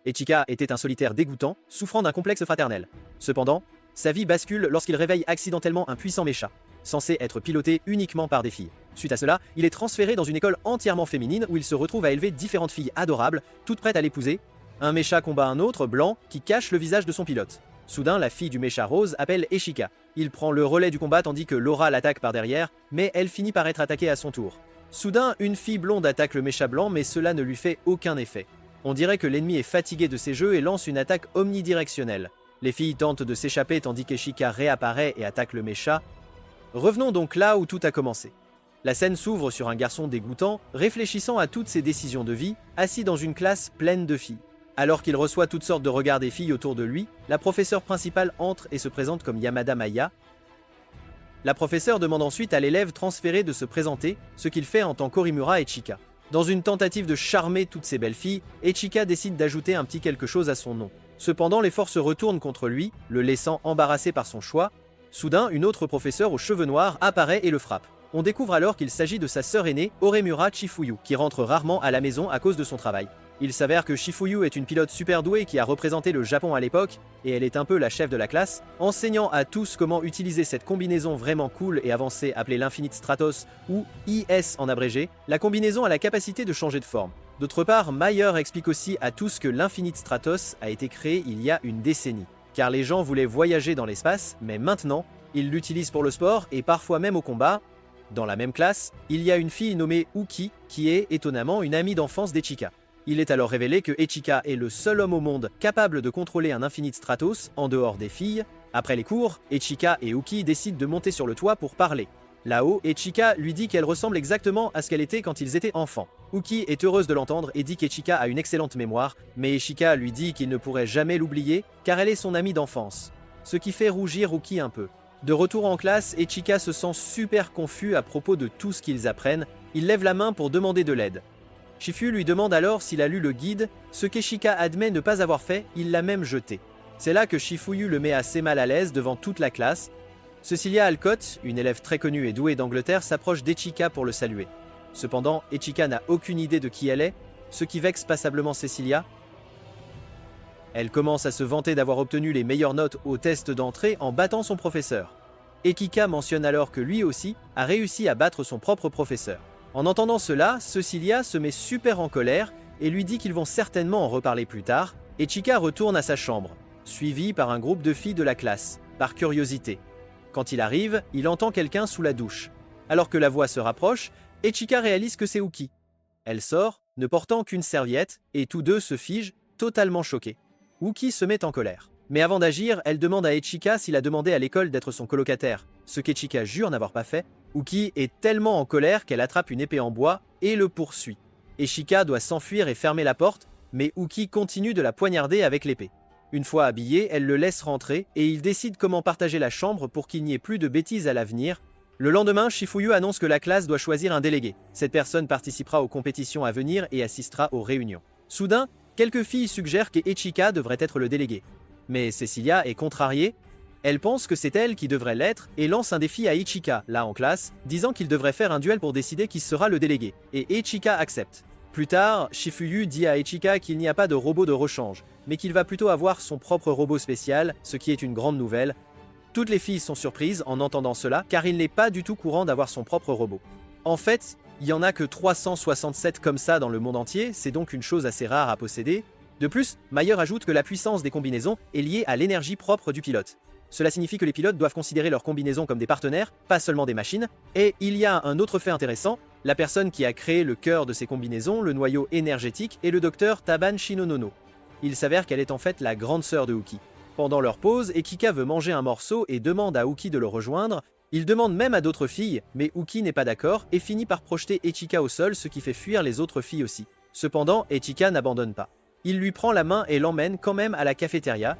Echika était un solitaire dégoûtant, souffrant d'un complexe fraternel. Cependant, sa vie bascule lorsqu'il réveille accidentellement un puissant mécha, censé être piloté uniquement par des filles. Suite à cela, il est transféré dans une école entièrement féminine où il se retrouve à élever différentes filles adorables, toutes prêtes à l'épouser. Un mécha combat un autre, blanc, qui cache le visage de son pilote. Soudain, la fille du mécha rose appelle Echika. Il prend le relais du combat tandis que Laura l'attaque par derrière, mais elle finit par être attaquée à son tour. Soudain, une fille blonde attaque le mécha blanc, mais cela ne lui fait aucun effet. On dirait que l'ennemi est fatigué de ces jeux et lance une attaque omnidirectionnelle. Les filles tentent de s'échapper tandis qu'Echika réapparaît et attaque le mécha. Revenons donc là où tout a commencé. La scène s'ouvre sur un garçon dégoûtant, réfléchissant à toutes ses décisions de vie, assis dans une classe pleine de filles. Alors qu'il reçoit toutes sortes de regards des filles autour de lui, la professeure principale entre et se présente comme Yamada Maya. La professeure demande ensuite à l'élève transféré de se présenter, ce qu'il fait en tant qu'Orimura Echika. Dans une tentative de charmer toutes ces belles filles, Echika décide d'ajouter un petit quelque chose à son nom. Cependant, les forces se retournent contre lui, le laissant embarrassé par son choix. Soudain, une autre professeure aux cheveux noirs apparaît et le frappe. On découvre alors qu'il s'agit de sa sœur aînée, Oremura Chifuyu, qui rentre rarement à la maison à cause de son travail. Il s'avère que Chifuyu est une pilote super douée qui a représenté le Japon à l'époque, et elle est un peu la chef de la classe, enseignant à tous comment utiliser cette combinaison vraiment cool et avancée appelée l'Infinite Stratos, ou IS en abrégé. La combinaison a la capacité de changer de forme. D'autre part, Mayer explique aussi à tous que l'Infinite Stratos a été créé il y a une décennie, car les gens voulaient voyager dans l'espace, mais maintenant, ils l'utilisent pour le sport et parfois même au combat. Dans la même classe, il y a une fille nommée Uki, qui est étonnamment une amie d'enfance d'Echika. Il est alors révélé que Echika est le seul homme au monde capable de contrôler un Infinite Stratos en dehors des filles. Après les cours, Echika et Uki décident de monter sur le toit pour parler. Là-haut, Echika lui dit qu'elle ressemble exactement à ce qu'elle était quand ils étaient enfants. Uki est heureuse de l'entendre et dit qu'Echika a une excellente mémoire, mais Echika lui dit qu'il ne pourrait jamais l'oublier car elle est son amie d'enfance. Ce qui fait rougir Uki un peu. De retour en classe, Echika se sent super confus à propos de tout ce qu'ils apprennent. Il lève la main pour demander de l'aide. Shifu lui demande alors s'il a lu le guide, ce qu'Echika admet ne pas avoir fait, il l'a même jeté. C'est là que Shifuyu le met assez mal à l'aise devant toute la classe. Cecilia Alcott, une élève très connue et douée d'Angleterre, s'approche d'Echika pour le saluer. Cependant, Echika n'a aucune idée de qui elle est, ce qui vexe passablement Cecilia. Elle commence à se vanter d'avoir obtenu les meilleures notes au test d'entrée en battant son professeur. Echika mentionne alors que lui aussi a réussi à battre son propre professeur. En entendant cela, Cecilia se met super en colère et lui dit qu'ils vont certainement en reparler plus tard. Echika retourne à sa chambre, suivi par un groupe de filles de la classe, par curiosité. Quand il arrive, il entend quelqu'un sous la douche. Alors que la voix se rapproche, Echika réalise que c'est Uki. Elle sort, ne portant qu'une serviette, et tous deux se figent, totalement choqués. Uki se met en colère. Mais avant d'agir, elle demande à Echika s'il a demandé à l'école d'être son colocataire, ce qu'Echika jure n'avoir pas fait. Uki est tellement en colère qu'elle attrape une épée en bois et le poursuit. Echika doit s'enfuir et fermer la porte, mais Uki continue de la poignarder avec l'épée. Une fois habillé, elle le laisse rentrer et il décide comment partager la chambre pour qu'il n'y ait plus de bêtises à l'avenir. Le lendemain, Shifuyu annonce que la classe doit choisir un délégué. Cette personne participera aux compétitions à venir et assistera aux réunions. Soudain, quelques filles suggèrent qu'Echika devrait être le délégué. Mais Cecilia est contrariée. Elle pense que c'est elle qui devrait l'être et lance un défi à Echika, là en classe, disant qu'il devrait faire un duel pour décider qui sera le délégué. Et Echika accepte. Plus tard, Shifuyu dit à Echika qu'il n'y a pas de robot de rechange, mais qu'il va plutôt avoir son propre robot spécial, ce qui est une grande nouvelle. Toutes les filles sont surprises en entendant cela, car il n'est pas du tout courant d'avoir son propre robot. En fait, il n'y en a que 367 comme ça dans le monde entier, c'est donc une chose assez rare à posséder. De plus, Mayer ajoute que la puissance des combinaisons est liée à l'énergie propre du pilote. Cela signifie que les pilotes doivent considérer leurs combinaisons comme des partenaires, pas seulement des machines. Et il y a un autre fait intéressant, la personne qui a créé le cœur de ces combinaisons, le noyau énergétique, est le docteur Taban Shinonono. Il s'avère qu'elle est en fait la grande sœur de Uki. Pendant leur pause, Ekika veut manger un morceau et demande à Uki de le rejoindre. Il demande même à d'autres filles, mais Uki n'est pas d'accord et finit par projeter Echika au sol, ce qui fait fuir les autres filles aussi. Cependant, Echika n'abandonne pas. Il lui prend la main et l'emmène quand même à la cafétéria.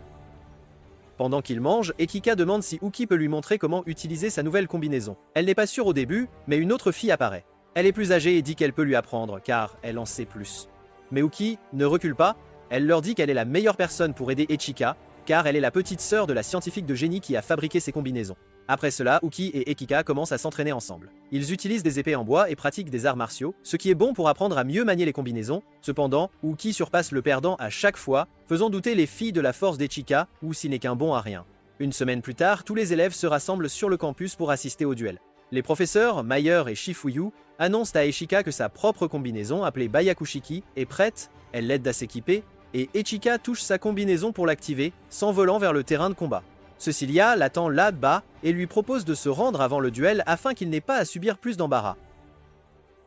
Pendant qu'il mange, Ekika demande si Uki peut lui montrer comment utiliser sa nouvelle combinaison. Elle n'est pas sûre au début, mais une autre fille apparaît. Elle est plus âgée et dit qu'elle peut lui apprendre, car elle en sait plus. Mais Uki ne recule pas, elle leur dit qu'elle est la meilleure personne pour aider Echika, car elle est la petite sœur de la scientifique de génie qui a fabriqué ces combinaisons. Après cela, Uki et Ekika commencent à s'entraîner ensemble. Ils utilisent des épées en bois et pratiquent des arts martiaux, ce qui est bon pour apprendre à mieux manier les combinaisons. Cependant, Uki surpasse le perdant à chaque fois, faisant douter les filles de la force d'Echika ou s'il n'est qu'un bon à rien. Une semaine plus tard, tous les élèves se rassemblent sur le campus pour assister au duel. Les professeurs, Mayer et Shifuyu, annoncent à Echika que sa propre combinaison, appelée Bayakushiki, est prête, elle l'aide à s'équiper, et Echika touche sa combinaison pour l'activer, s'envolant vers le terrain de combat. Cecilia l'attend là-bas et lui propose de se rendre avant le duel afin qu'il n'ait pas à subir plus d'embarras.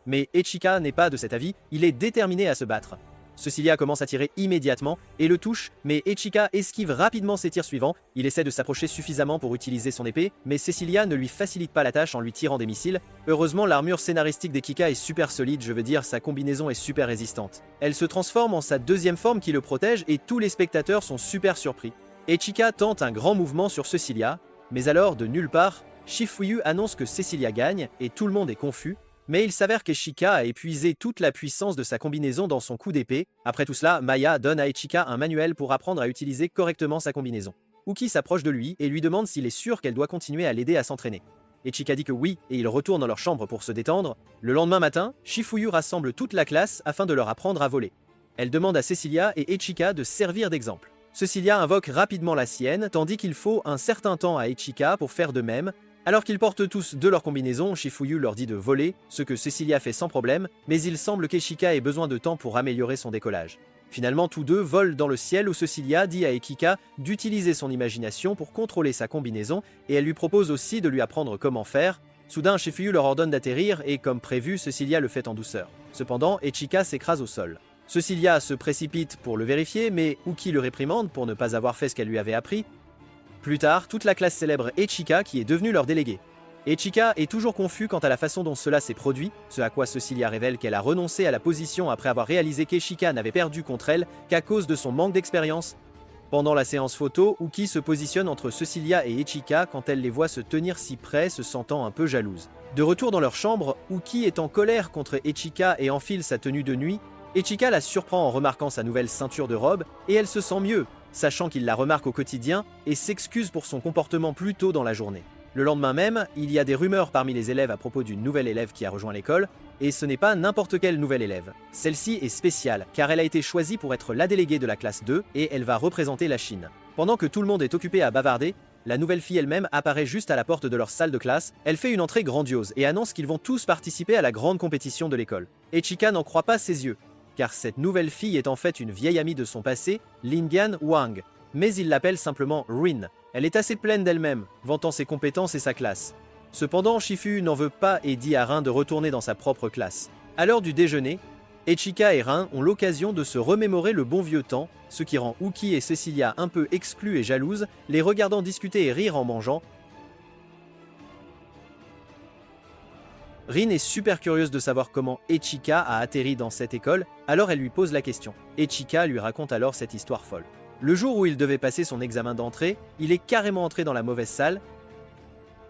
Mais Echika n'est pas de cet avis, il est déterminé à se battre. Cecilia commence à tirer immédiatement et le touche, mais Echika esquive rapidement ses tirs suivants. Il essaie de s'approcher suffisamment pour utiliser son épée, mais Cecilia ne lui facilite pas la tâche en lui tirant des missiles. Heureusement, l'armure scénaristique d'Ekika est super solide, je veux dire, sa combinaison est super résistante. Elle se transforme en sa deuxième forme qui le protège et tous les spectateurs sont super surpris. Echika tente un grand mouvement sur Cecilia, mais alors, de nulle part, Shifuyu annonce que Cecilia gagne et tout le monde est confus, mais il s'avère qu'Echika a épuisé toute la puissance de sa combinaison dans son coup d'épée. Après tout cela, Maya donne à Echika un manuel pour apprendre à utiliser correctement sa combinaison. Uki s'approche de lui et lui demande s'il est sûr qu'elle doit continuer à l'aider à s'entraîner. Echika dit que oui et ils retournent dans leur chambre pour se détendre. Le lendemain matin, Shifuyu rassemble toute la classe afin de leur apprendre à voler. Elle demande à Cecilia et Echika de servir d'exemple. Cecilia invoque rapidement la sienne, tandis qu'il faut un certain temps à Echika pour faire de même. Alors qu'ils portent tous de leur combinaison, Shifuyu leur dit de voler, ce que Cecilia fait sans problème, mais il semble qu'Echika ait besoin de temps pour améliorer son décollage. Finalement, tous deux volent dans le ciel où Cecilia dit à Ekika d'utiliser son imagination pour contrôler sa combinaison et elle lui propose aussi de lui apprendre comment faire. Soudain, Shifuyu leur ordonne d'atterrir et, comme prévu, Cecilia le fait en douceur. Cependant, Echika s'écrase au sol. Cecilia se précipite pour le vérifier, mais Uki le réprimande pour ne pas avoir fait ce qu'elle lui avait appris. Plus tard, toute la classe célèbre Echika qui est devenue leur déléguée. Echika est toujours confus quant à la façon dont cela s'est produit, ce à quoi Cecilia révèle qu'elle a renoncé à la position après avoir réalisé qu'Echika n'avait perdu contre elle qu'à cause de son manque d'expérience. Pendant la séance photo, Uki se positionne entre Cecilia et Echika quand elle les voit se tenir si près, se sentant un peu jalouse. De retour dans leur chambre, Uki est en colère contre Echika et enfile sa tenue de nuit. Echika la surprend en remarquant sa nouvelle ceinture de robe et elle se sent mieux, sachant qu'il la remarque au quotidien et s'excuse pour son comportement plus tôt dans la journée. Le lendemain même, il y a des rumeurs parmi les élèves à propos d'une nouvelle élève qui a rejoint l'école, et ce n'est pas n'importe quelle nouvelle élève. Celle-ci est spéciale car elle a été choisie pour être la déléguée de la classe 2 et elle va représenter la Chine. Pendant que tout le monde est occupé à bavarder, la nouvelle fille elle-même apparaît juste à la porte de leur salle de classe. Elle fait une entrée grandiose et annonce qu'ils vont tous participer à la grande compétition de l'école. Echika n'en croit pas ses yeux, car cette nouvelle fille est en fait une vieille amie de son passé, Lingan Wang, mais il l'appelle simplement Rin. Elle est assez pleine d'elle-même, vantant ses compétences et sa classe. Cependant, Shifu n'en veut pas et dit à Rin de retourner dans sa propre classe. À l'heure du déjeuner, Echika et Rin ont l'occasion de se remémorer le bon vieux temps, ce qui rend Uki et Cecilia un peu exclues et jalouses, les regardant discuter et rire en mangeant. Rin est super curieuse de savoir comment Echika a atterri dans cette école, alors elle lui pose la question. Echika lui raconte alors cette histoire folle. Le jour où il devait passer son examen d'entrée, il est carrément entré dans la mauvaise salle.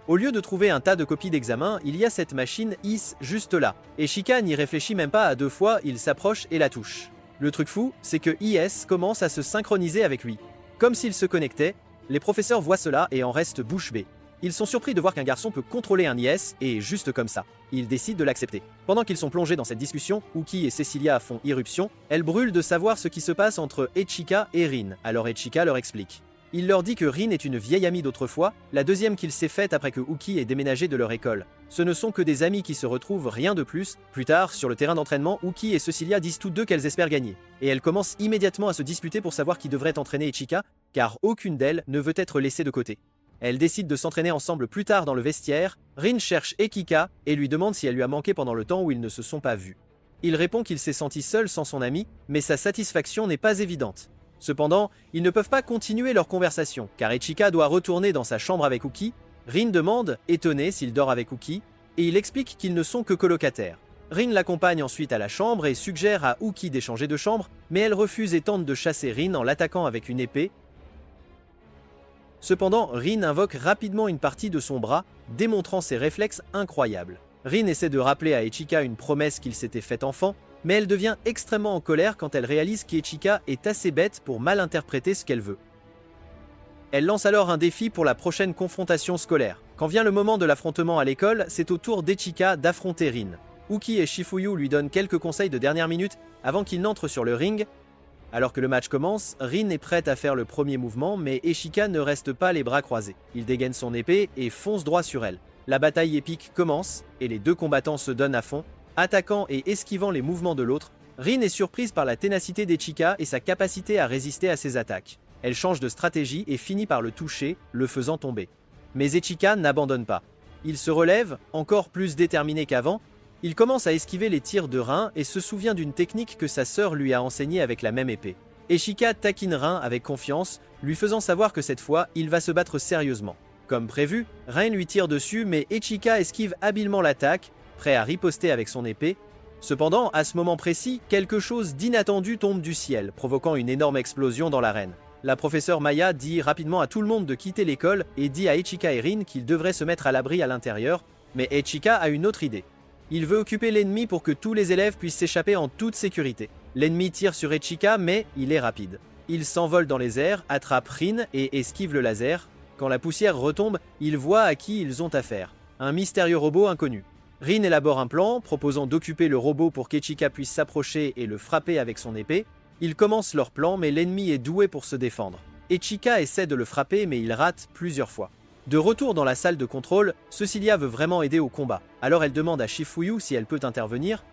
Au lieu de trouver un tas de copies d'examen, il y a cette machine IS juste là. Echika n'y réfléchit même pas à deux fois, il s'approche et la touche. Le truc fou, c'est que IS commence à se synchroniser avec lui. Comme s'il se connectait, les professeurs voient cela et en restent bouche bée. Ils sont surpris de voir qu'un garçon peut contrôler un IS, et juste comme ça, ils décident de l'accepter. Pendant qu'ils sont plongés dans cette discussion, Uki et Cecilia font irruption. Elles brûlent de savoir ce qui se passe entre Echika et Rin, alors Echika leur explique. Il leur dit que Rin est une vieille amie d'autrefois, la deuxième qu'il s'est faite après que Uki ait déménagé de leur école. Ce ne sont que des amis qui se retrouvent, rien de plus. Plus tard, sur le terrain d'entraînement, Uki et Cecilia disent toutes deux qu'elles espèrent gagner. Et elles commencent immédiatement à se disputer pour savoir qui devrait entraîner Echika, car aucune d'elles ne veut être laissée de côté. Elles décident de s'entraîner ensemble plus tard dans le vestiaire. Rin cherche Ekika et lui demande si elle lui a manqué pendant le temps où ils ne se sont pas vus. Il répond qu'il s'est senti seul sans son ami, mais sa satisfaction n'est pas évidente. Cependant, ils ne peuvent pas continuer leur conversation, car Echika doit retourner dans sa chambre avec Uki. Rin demande, étonné, s'il dort avec Uki, et il explique qu'ils ne sont que colocataires. Rin l'accompagne ensuite à la chambre et suggère à Uki d'échanger de chambre, mais elle refuse et tente de chasser Rin en l'attaquant avec une épée. Cependant, Rin invoque rapidement une partie de son bras, démontrant ses réflexes incroyables. Rin essaie de rappeler à Echika une promesse qu'il s'était faite enfant, mais elle devient extrêmement en colère quand elle réalise qu'Echika est assez bête pour mal interpréter ce qu'elle veut. Elle lance alors un défi pour la prochaine confrontation scolaire. Quand vient le moment de l'affrontement à l'école, c'est au tour d'Echika d'affronter Rin. Uki et Shifuyu lui donnent quelques conseils de dernière minute avant qu'il n'entre sur le ring. Alors que le match commence, Rin est prête à faire le premier mouvement, mais Echika ne reste pas les bras croisés. Il dégaine son épée et fonce droit sur elle. La bataille épique commence, et les deux combattants se donnent à fond, attaquant et esquivant les mouvements de l'autre. Rin est surprise par la ténacité d'Echika et sa capacité à résister à ses attaques. Elle change de stratégie et finit par le toucher, le faisant tomber. Mais Echika n'abandonne pas. Il se relève, encore plus déterminé qu'avant. Il commence à esquiver les tirs de Rin et se souvient d'une technique que sa sœur lui a enseignée avec la même épée. Echika taquine Rin avec confiance, lui faisant savoir que cette fois, il va se battre sérieusement. Comme prévu, Rin lui tire dessus, mais Echika esquive habilement l'attaque, prêt à riposter avec son épée. Cependant, à ce moment précis, quelque chose d'inattendu tombe du ciel, provoquant une énorme explosion dans l'arène. La professeure Maya dit rapidement à tout le monde de quitter l'école et dit à Echika et Rin qu'ils devraient se mettre à l'abri à l'intérieur, mais Echika a une autre idée. Il veut occuper l'ennemi pour que tous les élèves puissent s'échapper en toute sécurité. L'ennemi tire sur Echika, mais il est rapide. Il s'envole dans les airs, attrape Rin et esquive le laser. Quand la poussière retombe, il voit à qui ils ont affaire. Un mystérieux robot inconnu. Rin élabore un plan, proposant d'occuper le robot pour qu'Echika puisse s'approcher et le frapper avec son épée. Ils commencent leur plan, mais l'ennemi est doué pour se défendre. Echika essaie de le frapper, mais il rate plusieurs fois. De retour dans la salle de contrôle, Cecilia veut vraiment aider au combat. Alors elle demande à Shifuyu si elle peut intervenir.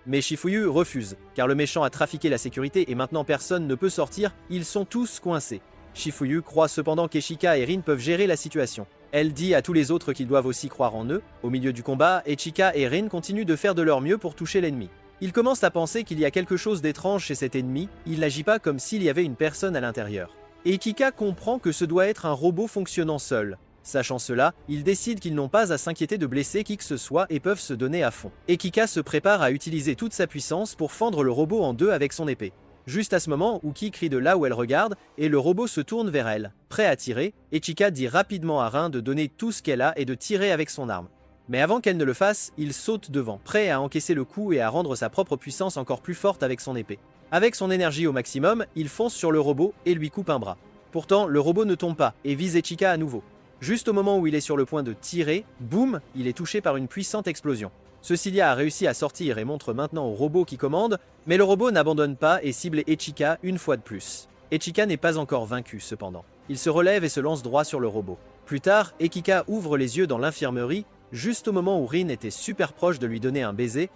Mais Shifuyu refuse, car le méchant a trafiqué la sécurité et maintenant personne ne peut sortir, ils sont tous coincés. Shifuyu croit cependant qu'Echika et Rin peuvent gérer la situation. Elle dit à tous les autres qu'ils doivent aussi croire en eux. Au milieu du combat, Echika et Rin continuent de faire de leur mieux pour toucher l'ennemi. Il commence à penser qu'il y a quelque chose d'étrange chez cet ennemi, il n'agit pas comme s'il y avait une personne à l'intérieur. Echika comprend que ce doit être un robot fonctionnant seul. Sachant cela, ils décident qu'ils n'ont pas à s'inquiéter de blesser qui que ce soit et peuvent se donner à fond. Echika se prépare à utiliser toute sa puissance pour fendre le robot en deux avec son épée. Juste à ce moment, Uki crie de là où elle regarde et le robot se tourne vers elle. Prêt à tirer, Echika dit rapidement à Rin de donner tout ce qu'elle a et de tirer avec son arme. Mais avant qu'elle ne le fasse, il saute devant, prêt à encaisser le coup et à rendre sa propre puissance encore plus forte avec son épée. Avec son énergie au maximum, il fonce sur le robot et lui coupe un bras. Pourtant, le robot ne tombe pas et vise Echika à nouveau. Juste au moment où il est sur le point de tirer, boum, il est touché par une puissante explosion. Cecilia a réussi à sortir et montre maintenant au robot qui commande, mais le robot n'abandonne pas et cible Echika une fois de plus. Echika n'est pas encore vaincu cependant. Il se relève et se lance droit sur le robot. Plus tard, Echika ouvre les yeux dans l'infirmerie, juste au moment où Rin était super proche de lui donner un baiser.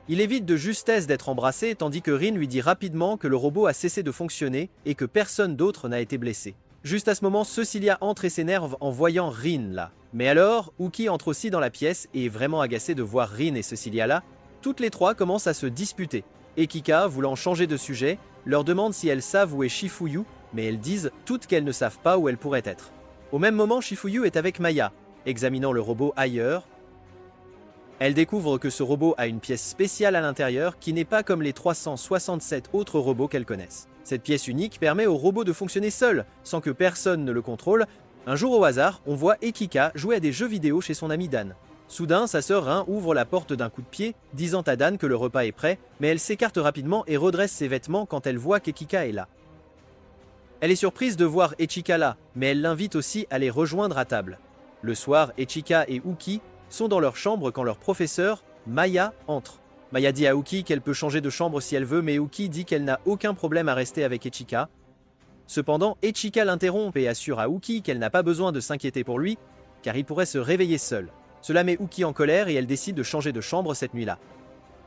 Il évite de justesse d'être embrassé, tandis que Rin lui dit rapidement que le robot a cessé de fonctionner et que personne d'autre n'a été blessé. Juste à ce moment, Cecilia entre et s'énerve en voyant Rin là. Mais alors, Uki entre aussi dans la pièce et est vraiment agacé de voir Rin et Cecilia là. Toutes les trois commencent à se disputer. Echika, voulant changer de sujet, leur demande si elles savent où est Shifuyu, mais elles disent toutes qu'elles ne savent pas où elle pourrait être. Au même moment, Shifuyu est avec Maya, examinant le robot ailleurs. Elle découvre que ce robot a une pièce spéciale à l'intérieur qui n'est pas comme les 367 autres robots qu'elle connaisse. Cette pièce unique permet au robot de fonctionner seul, sans que personne ne le contrôle. Un jour au hasard, on voit Echika jouer à des jeux vidéo chez son ami Dan. Soudain, sa sœur Rin ouvre la porte d'un coup de pied, disant à Dan que le repas est prêt, mais elle s'écarte rapidement et redresse ses vêtements quand elle voit qu'Echika est là. Elle est surprise de voir Echika là, mais elle l'invite aussi à les rejoindre à table. Le soir, Echika et Uki sont dans leur chambre quand leur professeur, Maya, entre. Maya dit à Uki qu'elle peut changer de chambre si elle veut, mais Uki dit qu'elle n'a aucun problème à rester avec Echika. Cependant, Echika l'interrompt et assure à Uki qu'elle n'a pas besoin de s'inquiéter pour lui, car il pourrait se réveiller seul. Cela met Uki en colère et elle décide de changer de chambre cette nuit-là.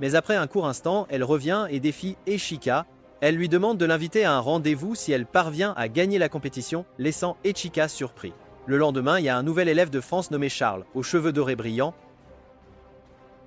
Mais après un court instant, elle revient et défie Echika. Elle lui demande de l'inviter à un rendez-vous si elle parvient à gagner la compétition, laissant Echika surpris. Le lendemain, il y a un nouvel élève de France nommé Charles, aux cheveux dorés brillants.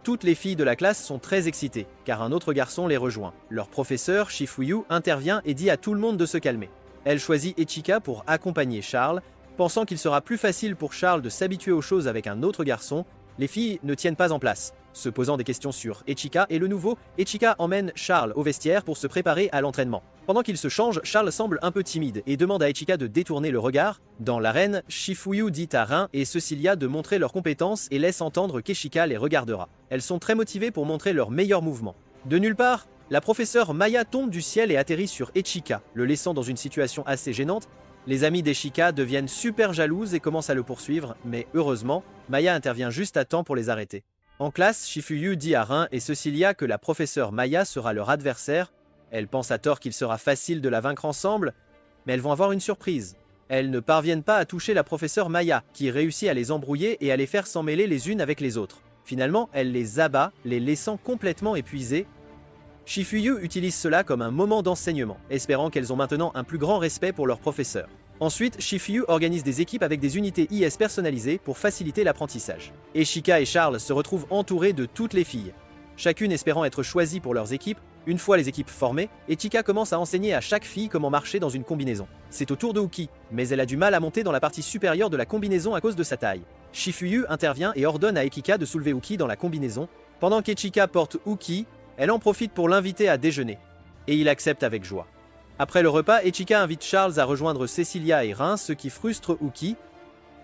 Toutes les filles de la classe sont très excitées, car un autre garçon les rejoint. Leur professeur, Shifuyu, intervient et dit à tout le monde de se calmer. Elle choisit Echika pour accompagner Charles, pensant qu'il sera plus facile pour Charles de s'habituer aux choses avec un autre garçon. Les filles ne tiennent pas en place, se posant des questions sur Echika et le nouveau. Echika emmène Charles au vestiaire pour se préparer à l'entraînement. Pendant qu'il se change, Charles semble un peu timide et demande à Echika de détourner le regard. Dans l'arène, Shifuyu dit à Rin et Cecilia de montrer leurs compétences et laisse entendre qu'Echika les regardera. Elles sont très motivées pour montrer leurs meilleurs mouvements. De nulle part, la professeure Maya tombe du ciel et atterrit sur Echika, le laissant dans une situation assez gênante. Les amis d'Eshika deviennent super jalouses et commencent à le poursuivre, mais heureusement, Maya intervient juste à temps pour les arrêter. En classe, Shifuyu dit à Rin et Cecilia que la professeure Maya sera leur adversaire. Elles pensent à tort qu'il sera facile de la vaincre ensemble, mais elles vont avoir une surprise. Elles ne parviennent pas à toucher la professeure Maya, qui réussit à les embrouiller et à les faire s'emmêler les unes avec les autres. Finalement, elle les abat, les laissant complètement épuisées. Shifuyu utilise cela comme un moment d'enseignement, espérant qu'elles ont maintenant un plus grand respect pour leur professeur. Ensuite, Shifuyu organise des équipes avec des unités IS personnalisées pour faciliter l'apprentissage. Eshika et Charles se retrouvent entourés de toutes les filles. Chacune espérant être choisie pour leurs équipes, une fois les équipes formées, Echika commence à enseigner à chaque fille comment marcher dans une combinaison. C'est au tour de Uki, mais elle a du mal à monter dans la partie supérieure de la combinaison à cause de sa taille. Shifuyu intervient et ordonne à Ekika de soulever Uki dans la combinaison. Pendant qu'Echika porte Uki, elle en profite pour l'inviter à déjeuner. Et il accepte avec joie. Après le repas, Echika invite Charles à rejoindre Cecilia et Rin, ce qui frustre Uki.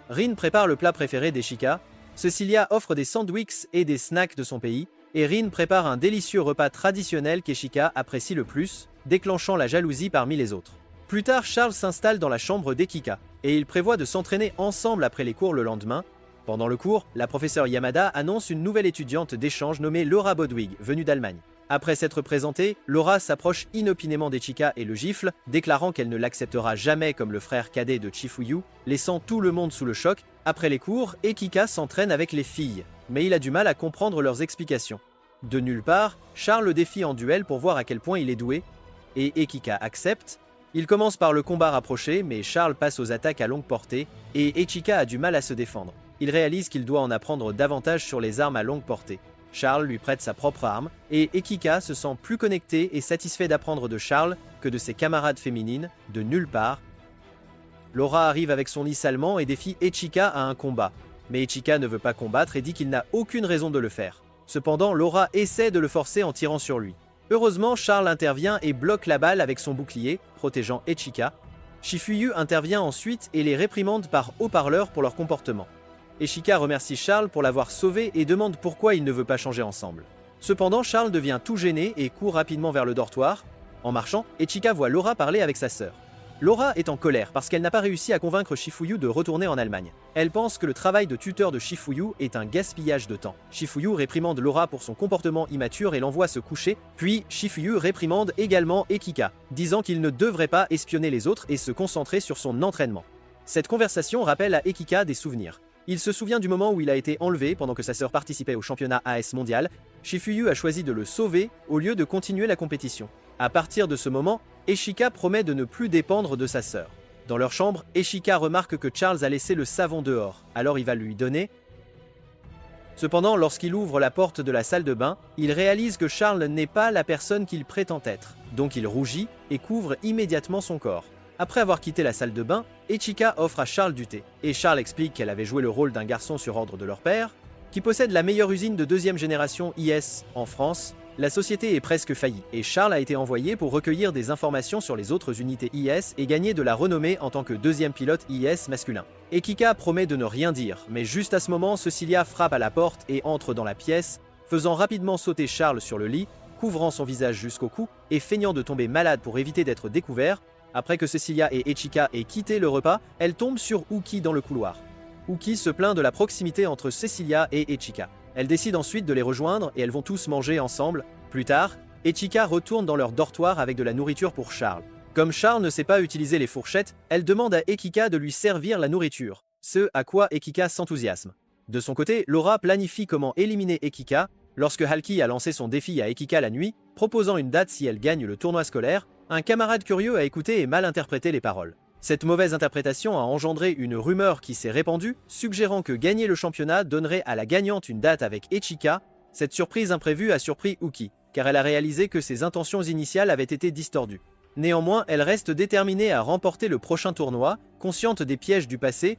Rin prépare le plat préféré d'Echika. Cecilia offre des sandwichs et des snacks de son pays. Et Rin prépare un délicieux repas traditionnel qu'Eshika apprécie le plus, déclenchant la jalousie parmi les autres. Plus tard, Charles s'installe dans la chambre d'Ekika, et ils prévoient de s'entraîner ensemble après les cours le lendemain. Pendant le cours, la professeure Yamada annonce une nouvelle étudiante d'échange nommée Laura Bodwig, venue d'Allemagne. Après s'être présentée, Laura s'approche inopinément d'Echika et le gifle, déclarant qu'elle ne l'acceptera jamais comme le frère cadet de Shifuyu, laissant tout le monde sous le choc. Après les cours, Ekika s'entraîne avec les filles, mais il a du mal à comprendre leurs explications. De nulle part, Charles le défie en duel pour voir à quel point il est doué, et Ekika accepte. Il commence par le combat rapproché, mais Charles passe aux attaques à longue portée, et Echika a du mal à se défendre. Il réalise qu'il doit en apprendre davantage sur les armes à longue portée. Charles lui prête sa propre arme, et Ekika se sent plus connecté et satisfait d'apprendre de Charles que de ses camarades féminines, de nulle part. Laura arrive avec son lys allemand et défie Echika à un combat. Mais Echika ne veut pas combattre et dit qu'il n'a aucune raison de le faire. Cependant, Laura essaie de le forcer en tirant sur lui. Heureusement, Charles intervient et bloque la balle avec son bouclier, protégeant Echika. Shifuyu intervient ensuite et les réprimande par haut-parleur pour leur comportement. Echika remercie Charles pour l'avoir sauvé et demande pourquoi il ne veut pas changer ensemble. Cependant, Charles devient tout gêné et court rapidement vers le dortoir. En marchant, Echika voit Laura parler avec sa sœur. Laura est en colère parce qu'elle n'a pas réussi à convaincre Shifuyu de retourner en Allemagne. Elle pense que le travail de tuteur de Shifuyu est un gaspillage de temps. Shifuyu réprimande Laura pour son comportement immature et l'envoie se coucher, puis Shifuyu réprimande également Ekika, disant qu'il ne devrait pas espionner les autres et se concentrer sur son entraînement. Cette conversation rappelle à Ekika des souvenirs. Il se souvient du moment où il a été enlevé pendant que sa sœur participait au championnat AS mondial. Shifuyu a choisi de le sauver au lieu de continuer la compétition. À partir de ce moment, Echika promet de ne plus dépendre de sa sœur. Dans leur chambre, Echika remarque que Charles a laissé le savon dehors, alors il va lui donner. Cependant, lorsqu'il ouvre la porte de la salle de bain, il réalise que Charles n'est pas la personne qu'il prétend être. Donc il rougit et couvre immédiatement son corps. Après avoir quitté la salle de bain, Echika offre à Charles du thé. Et Charles explique qu'elle avait joué le rôle d'un garçon sur ordre de leur père, qui possède la meilleure usine de deuxième génération IS en France. La société est presque faillie, et Charles a été envoyé pour recueillir des informations sur les autres unités IS et gagner de la renommée en tant que deuxième pilote IS masculin. Ekika promet de ne rien dire, mais juste à ce moment, Cecilia frappe à la porte et entre dans la pièce, faisant rapidement sauter Charles sur le lit, couvrant son visage jusqu'au cou et feignant de tomber malade pour éviter d'être découvert. Après que Cecilia et Echika aient quitté le repas, elle tombe sur Uki dans le couloir. Uki se plaint de la proximité entre Cecilia et Echika. Elle décide ensuite de les rejoindre et elles vont tous manger ensemble. Plus tard, Echika retourne dans leur dortoir avec de la nourriture pour Charles. Comme Charles ne sait pas utiliser les fourchettes, elle demande à Ekika de lui servir la nourriture, ce à quoi Ekika s'enthousiasme. De son côté, Laura planifie comment éliminer Ekika. Lorsque Halki a lancé son défi à Ekika la nuit, proposant une date si elle gagne le tournoi scolaire, un camarade curieux a écouté et mal interprété les paroles. Cette mauvaise interprétation a engendré une rumeur qui s'est répandue, suggérant que gagner le championnat donnerait à la gagnante une date avec Echika. Cette surprise imprévue a surpris Uki, car elle a réalisé que ses intentions initiales avaient été distordues. Néanmoins, elle reste déterminée à remporter le prochain tournoi, consciente des pièges du passé.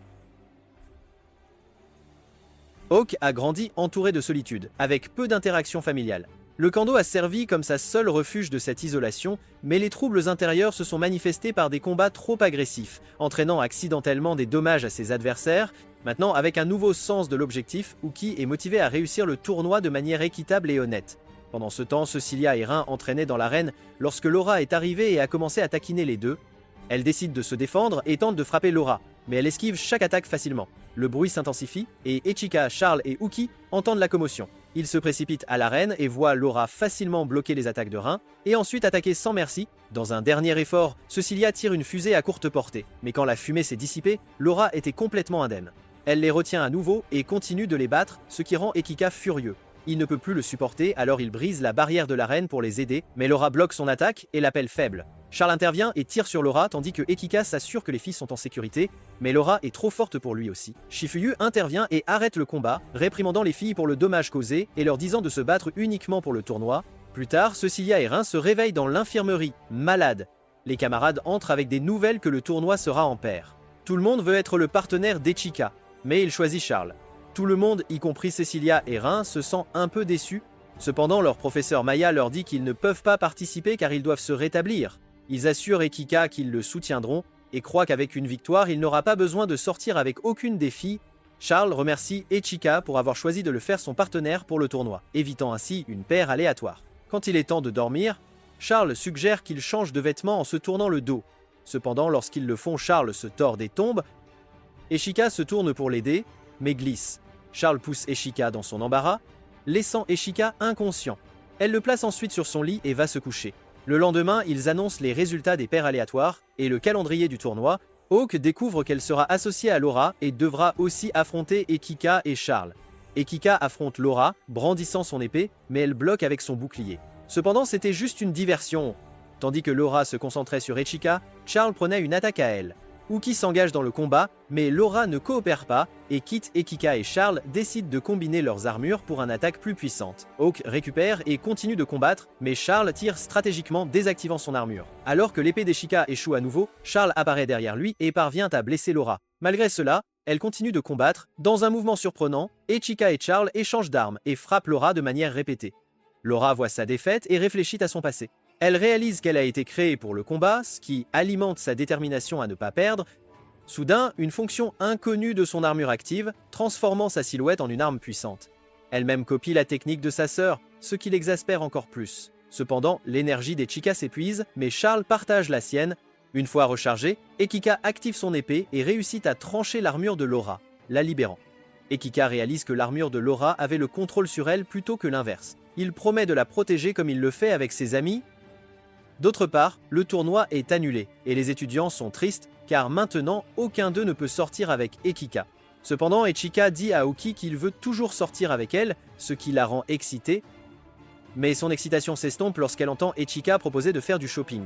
Hawk a grandi entouré de solitude, avec peu d'interactions familiales. Le kendo a servi comme sa seule refuge de cette isolation, mais les troubles intérieurs se sont manifestés par des combats trop agressifs, entraînant accidentellement des dommages à ses adversaires. Maintenant, avec un nouveau sens de l'objectif, Uki est motivé à réussir le tournoi de manière équitable et honnête. Pendant ce temps, Cecilia et Rin entraînaient dans l'arène lorsque Laura est arrivée et a commencé à taquiner les deux. Elle décide de se défendre et tente de frapper Laura, mais elle esquive chaque attaque facilement. Le bruit s'intensifie et Echika, Charles et Uki entendent la commotion. Ils se précipitent à l'arène et voient Laura facilement bloquer les attaques de Rin et ensuite attaquer sans merci. Dans un dernier effort, Cecilia tire une fusée à courte portée, mais quand la fumée s'est dissipée, Laura était complètement indemne. Elle les retient à nouveau et continue de les battre, ce qui rend Ekika furieux. Il ne peut plus le supporter, alors il brise la barrière de l'arène pour les aider, mais Laura bloque son attaque et l'appelle faible. Charles intervient et tire sur Laura tandis que Ekika s'assure que les filles sont en sécurité, mais Laura est trop forte pour lui aussi. Shifuyu intervient et arrête le combat, réprimandant les filles pour le dommage causé et leur disant de se battre uniquement pour le tournoi. Plus tard, Cecilia et Rin se réveillent dans l'infirmerie, malades. Les camarades entrent avec des nouvelles que le tournoi sera en paire. Tout le monde veut être le partenaire d'Echika, mais il choisit Charles. Tout le monde, y compris Cecilia et Rin, se sent un peu déçu. Cependant, leur professeur Maya leur dit qu'ils ne peuvent pas participer car ils doivent se rétablir. Ils assurent Ekika qu'ils le soutiendront et croient qu'avec une victoire, il n'aura pas besoin de sortir avec aucune des filles. Charles remercie Echika pour avoir choisi de le faire son partenaire pour le tournoi, évitant ainsi une paire aléatoire. Quand il est temps de dormir, Charles suggère qu'ils changent de vêtements en se tournant le dos. Cependant, lorsqu'ils le font, Charles se tord et tombe. Echika se tourne pour l'aider, mais glisse. Charles pousse Echika dans son embarras, laissant Echika inconscient. Elle le place ensuite sur son lit et va se coucher. Le lendemain, ils annoncent les résultats des paires aléatoires et le calendrier du tournoi. Hawk découvre qu'elle sera associée à Laura et devra aussi affronter Ekika et Charles. Ekika affronte Laura, brandissant son épée, mais elle bloque avec son bouclier. Cependant, c'était juste une diversion. Tandis que Laura se concentrait sur Echika, Charles prenait une attaque à elle. Uki s'engage dans le combat, mais Laura ne coopère pas et quitte Ekika et Charles décident de combiner leurs armures pour une attaque plus puissante. Hawk récupère et continue de combattre, mais Charles tire stratégiquement désactivant son armure. Alors que l'épée d'Echika échoue à nouveau, Charles apparaît derrière lui et parvient à blesser Laura. Malgré cela, elle continue de combattre. Dans un mouvement surprenant, Echika et Charles échangent d'armes et frappent Laura de manière répétée. Laura voit sa défaite et réfléchit à son passé. Elle réalise qu'elle a été créée pour le combat, ce qui alimente sa détermination à ne pas perdre. Soudain, une fonction inconnue de son armure active, transformant sa silhouette en une arme puissante. Elle-même copie la technique de sa sœur, ce qui l'exaspère encore plus. Cependant, l'énergie d'Echika s'épuise, mais Charles partage la sienne. Une fois rechargée, Ekika active son épée et réussit à trancher l'armure de Laura, la libérant. Ekika réalise que l'armure de Laura avait le contrôle sur elle plutôt que l'inverse. Il promet de la protéger comme il le fait avec ses amis. D'autre part, le tournoi est annulé et les étudiants sont tristes car maintenant aucun d'eux ne peut sortir avec Ekika. Cependant, Echika dit à Uki qu'il veut toujours sortir avec elle, ce qui la rend excitée. Mais son excitation s'estompe lorsqu'elle entend Echika proposer de faire du shopping.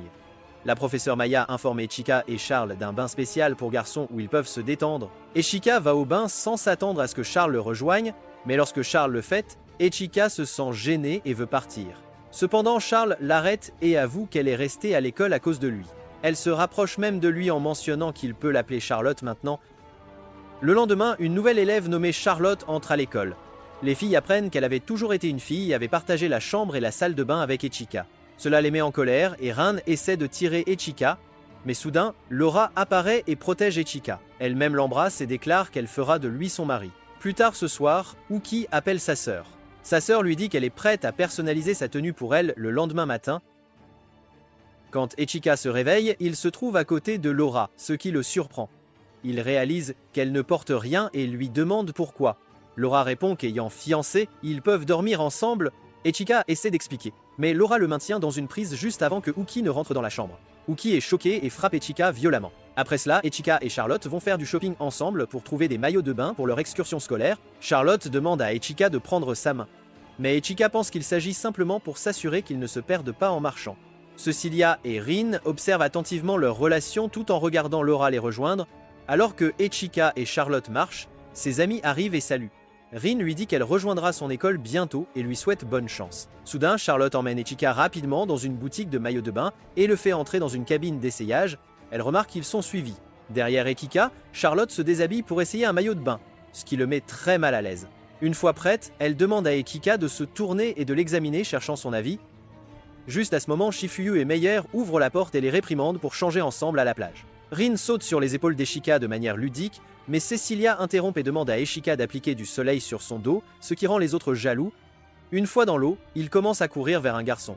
La professeure Maya informe Echika et Charles d'un bain spécial pour garçons où ils peuvent se détendre. Echika va au bain sans s'attendre à ce que Charles le rejoigne, mais lorsque Charles le fait, Echika se sent gênée et veut partir. Cependant, Charles l'arrête et avoue qu'elle est restée à l'école à cause de lui. Elle se rapproche même de lui en mentionnant qu'il peut l'appeler Charlotte maintenant. Le lendemain, une nouvelle élève nommée Charlotte entre à l'école. Les filles apprennent qu'elle avait toujours été une fille et avait partagé la chambre et la salle de bain avec Echika. Cela les met en colère et Rin essaie de tirer Echika, mais soudain, Laura apparaît et protège Echika. Elle-même l'embrasse et déclare qu'elle fera de lui son mari. Plus tard ce soir, Uki appelle sa sœur. Sa sœur lui dit qu'elle est prête à personnaliser sa tenue pour elle le lendemain matin. Quand Echika se réveille, il se trouve à côté de Laura, ce qui le surprend. Il réalise qu'elle ne porte rien et lui demande pourquoi. Laura répond qu'ayant fiancé, ils peuvent dormir ensemble. Echika essaie d'expliquer, mais Laura le maintient dans une prise juste avant que Uki ne rentre dans la chambre. Uki est choqué et frappe Echika violemment. Après cela, Echika et Charlotte vont faire du shopping ensemble pour trouver des maillots de bain pour leur excursion scolaire. Charlotte demande à Echika de prendre sa main. Mais Echika pense qu'il s'agit simplement pour s'assurer qu'ils ne se perdent pas en marchant. Cecilia et Rin observent attentivement leur relation tout en regardant Laura les rejoindre. Alors que Echika et Charlotte marchent, ses amis arrivent et saluent. Rin lui dit qu'elle rejoindra son école bientôt et lui souhaite bonne chance. Soudain, Charlotte emmène Echika rapidement dans une boutique de maillots de bain et le fait entrer dans une cabine d'essayage. Elle remarque qu'ils sont suivis. Derrière Echika, Charlotte se déshabille pour essayer un maillot de bain, ce qui le met très mal à l'aise. Une fois prête, elle demande à Echika de se tourner et de l'examiner cherchant son avis. Juste à ce moment, Shifuyu et Meyer ouvrent la porte et les réprimandent pour changer ensemble à la plage. Rin saute sur les épaules d'Echika de manière ludique, mais Cecilia interrompt et demande à Echika d'appliquer du soleil sur son dos, ce qui rend les autres jaloux. Une fois dans l'eau, il commence à courir vers un garçon.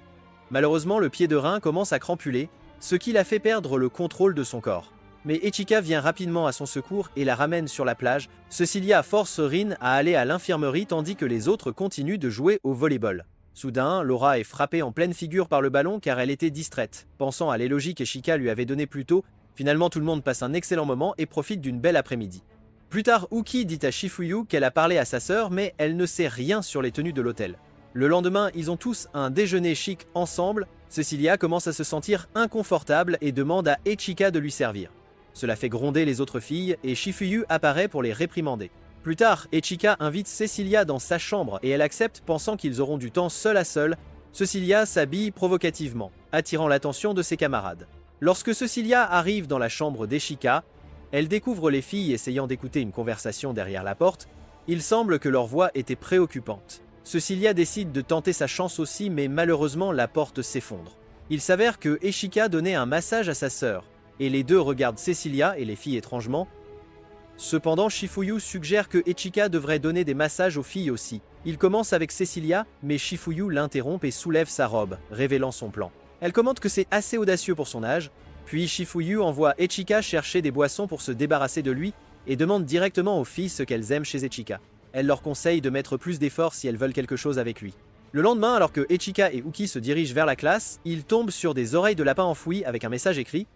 Malheureusement, le pied de Rin commence à crampuler. ce qui la fait perdre le contrôle de son corps. Mais Ichika vient rapidement à son secours et la ramène sur la plage, Cecilia force Rin à aller à l'infirmerie tandis que les autres continuent de jouer au volleyball. Soudain, Laura est frappée en pleine figure par le ballon car elle était distraite, pensant à l'élogie qu'Ichika lui avait donné plus tôt. Finalement, tout le monde passe un excellent moment et profite d'une belle après-midi. Plus tard, Uki dit à Shifuyu qu'elle a parlé à sa sœur mais elle ne sait rien sur les tenues de l'hôtel. Le lendemain, ils ont tous un déjeuner chic ensemble. Cecilia commence à se sentir inconfortable et demande à Ichika de lui servir. Cela fait gronder les autres filles et Shifuyu apparaît pour les réprimander. Plus tard, Ichika invite Cecilia dans sa chambre et elle accepte pensant qu'ils auront du temps seul à seul. Cecilia s'habille provocativement, attirant l'attention de ses camarades. Lorsque Cecilia arrive dans la chambre d'Ichika, elle découvre les filles essayant d'écouter une conversation derrière la porte. Il semble que leur voix était préoccupante. Cecilia décide de tenter sa chance aussi mais malheureusement la porte s'effondre. Il s'avère que Ichika donnait un massage à sa sœur et les deux regardent Cecilia et les filles étrangement. Cependant, Shifuyu suggère que Ichika devrait donner des massages aux filles aussi. Il commence avec Cecilia, mais Shifuyu l'interrompt et soulève sa robe, révélant son plan. Elle commente que c'est assez audacieux pour son âge, puis Shifuyu envoie Ichika chercher des boissons pour se débarrasser de lui et demande directement aux filles ce qu'elles aiment chez Ichika. Elle leur conseille de mettre plus d'efforts si elles veulent quelque chose avec lui. Le lendemain, alors que Ichika et Uki se dirigent vers la classe, ils tombent sur des oreilles de lapin enfouies avec un message écrit.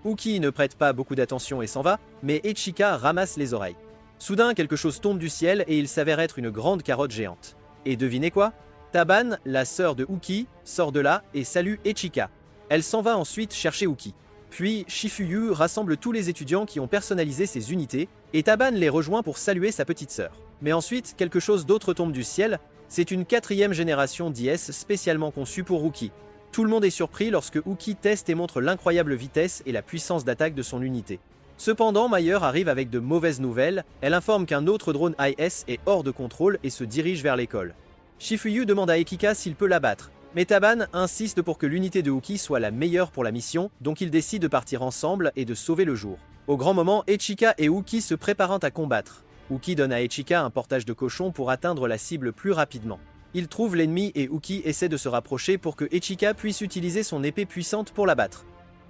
Uki ne prête pas beaucoup d'attention et s'en va, mais Ichika ramasse les oreilles. Soudain, quelque chose tombe du ciel et il s'avère être une grande carotte géante. Et devinez quoi? Taban, la sœur de Uki, sort de là et salue Ichika. Elle s'en va ensuite chercher Uki. Puis Shifuyu rassemble tous les étudiants qui ont personnalisé ces unités, et Taban les rejoint pour saluer sa petite sœur. Mais ensuite, quelque chose d'autre tombe du ciel, c'est une 4e génération d'IS spécialement conçue pour Uki. Tout le monde est surpris lorsque Uki teste et montre l'incroyable vitesse et la puissance d'attaque de son unité. Cependant, Mayer arrive avec de mauvaises nouvelles, elle informe qu'un autre drone IS est hors de contrôle et se dirige vers l'école. Shifuyu demande à Ichika s'il peut l'abattre, mais Taban insiste pour que l'unité de Uki soit la meilleure pour la mission, donc ils décident de partir ensemble et de sauver le jour. Au grand moment, Ichika et Uki se préparant à combattre. Uki donne à Ichika un portage de cochon pour atteindre la cible plus rapidement. Il trouve l'ennemi et Uki essaie de se rapprocher pour que Ichika puisse utiliser son épée puissante pour l'abattre.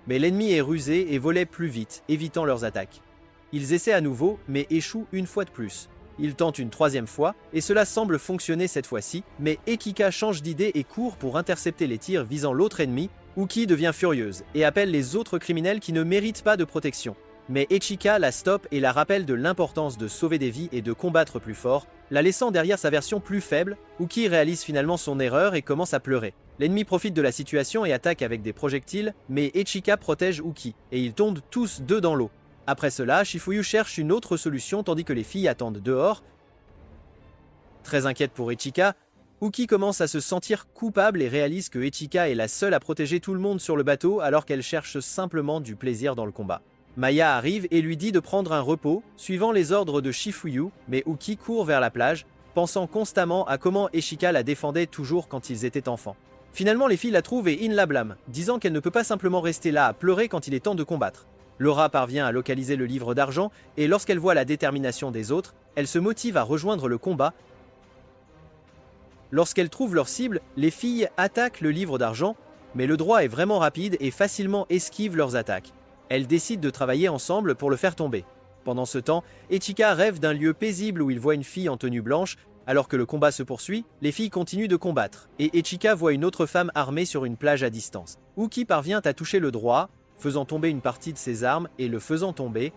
Mais l'ennemi est rusé et volait plus vite, évitant leurs attaques. Ils essaient à nouveau, mais échouent une fois de plus. Ils tentent une 3e fois, et cela semble fonctionner cette fois-ci, mais Ichika change d'idée et court pour intercepter les tirs visant l'autre ennemi. Uki devient furieuse et appelle les autres criminels qui ne méritent pas de protection. Mais Ichika la stoppe et la rappelle de l'importance de sauver des vies et de combattre plus fort, la laissant derrière sa version plus faible. Uki réalise finalement son erreur et commence à pleurer. L'ennemi profite de la situation et attaque avec des projectiles, mais Ichika protège Uki, et ils tombent tous deux dans l'eau. Après cela, Shifuyu cherche une autre solution tandis que les filles attendent dehors. Très inquiète pour Ichika, Uki commence à se sentir coupable et réalise que Ichika est la seule à protéger tout le monde sur le bateau alors qu'elle cherche simplement du plaisir dans le combat. Maya arrive et lui dit de prendre un repos, suivant les ordres de Shifuyu, mais Uki court vers la plage, pensant constamment à comment Ichika la défendait toujours quand ils étaient enfants. Finalement, les filles la trouvent et In la blâme, disant qu'elle ne peut pas simplement rester là à pleurer quand il est temps de combattre. Laura parvient à localiser le livre d'argent, et lorsqu'elle voit la détermination des autres, elle se motive à rejoindre le combat. Lorsqu'elles trouvent leur cible, les filles attaquent le livre d'argent, mais le droit est vraiment rapide et facilement esquive leurs attaques. Elles décident de travailler ensemble pour le faire tomber. Pendant ce temps, Ichika rêve d'un lieu paisible où il voit une fille en tenue blanche. Alors que le combat se poursuit, les filles continuent de combattre, et Ichika voit une autre femme armée sur une plage à distance. Uki parvient à toucher le droit, faisant tomber une partie de ses armes et le faisant tomber.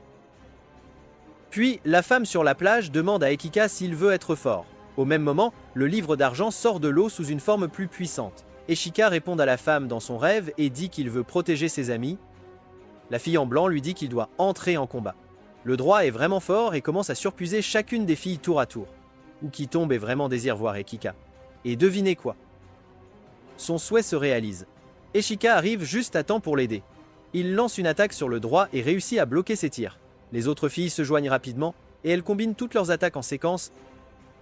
Puis, la femme sur la plage demande à Ichika s'il veut être fort. Au même moment, le livre d'argent sort de l'eau sous une forme plus puissante. Ichika répond à la femme dans son rêve et dit qu'il veut protéger ses amis. La fille en blanc lui dit qu'il doit entrer en combat. Le droit est vraiment fort et commence à surpuiser chacune des filles tour à tour. Uki tombe et vraiment désire voir Ichika. Et devinez quoi? Son souhait se réalise. Ichika arrive juste à temps pour l'aider. Il lance une attaque sur le droit et réussit à bloquer ses tirs. Les autres filles se joignent rapidement et elles combinent toutes leurs attaques en séquence.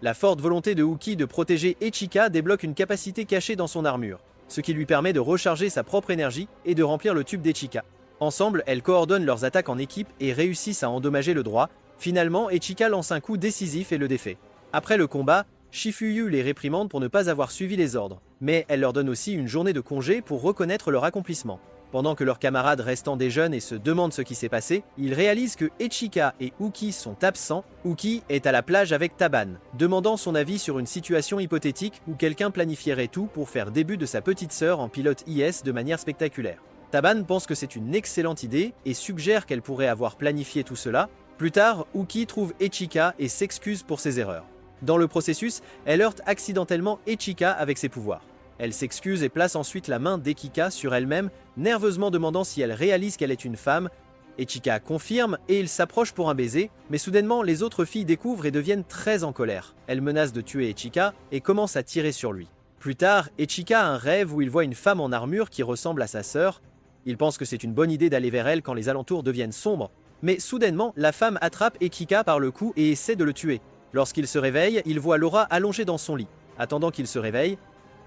La forte volonté de Uki de protéger Ichika débloque une capacité cachée dans son armure, ce qui lui permet de recharger sa propre énergie et de remplir le tube d'Ichika. Ensemble, elles coordonnent leurs attaques en équipe et réussissent à endommager le droit. Finalement, Ichika lance un coup décisif et le défait. Après le combat, Shifuyu les réprimande pour ne pas avoir suivi les ordres, mais elle leur donne aussi une journée de congé pour reconnaître leur accomplissement. Pendant que leurs camarades restant des jeunes et se demandent ce qui s'est passé, ils réalisent que Echika et Uki sont absents. Uki est à la plage avec Taban, demandant son avis sur une situation hypothétique où quelqu'un planifierait tout pour faire début de sa petite sœur en pilote IS de manière spectaculaire. Taban pense que c'est une excellente idée et suggère qu'elle pourrait avoir planifié tout cela. Plus tard, Uki trouve Echika et s'excuse pour ses erreurs. Dans le processus, elle heurte accidentellement Echika avec ses pouvoirs. Elle s'excuse et place ensuite la main d'Ekika sur elle-même, nerveusement demandant si elle réalise qu'elle est une femme. Echika confirme et il s'approche pour un baiser, mais soudainement les autres filles découvrent et deviennent très en colère. Elles menacent de tuer Echika et commencent à tirer sur lui. Plus tard, Echika a un rêve où il voit une femme en armure qui ressemble à sa sœur. Il pense que c'est une bonne idée d'aller vers elle quand les alentours deviennent sombres, mais soudainement la femme attrape Echika par le cou et essaie de le tuer. Lorsqu'il se réveille, il voit Laura allongée dans son lit. Attendant qu'il se réveille,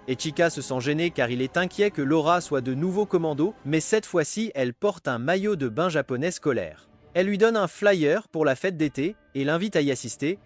Echika se sent gênée car il est inquiet que Laura soit de nouveau commando, mais cette fois-ci, elle porte un maillot de bain japonais scolaire. Elle lui donne un flyer pour la fête d'été et l'invite à y assister.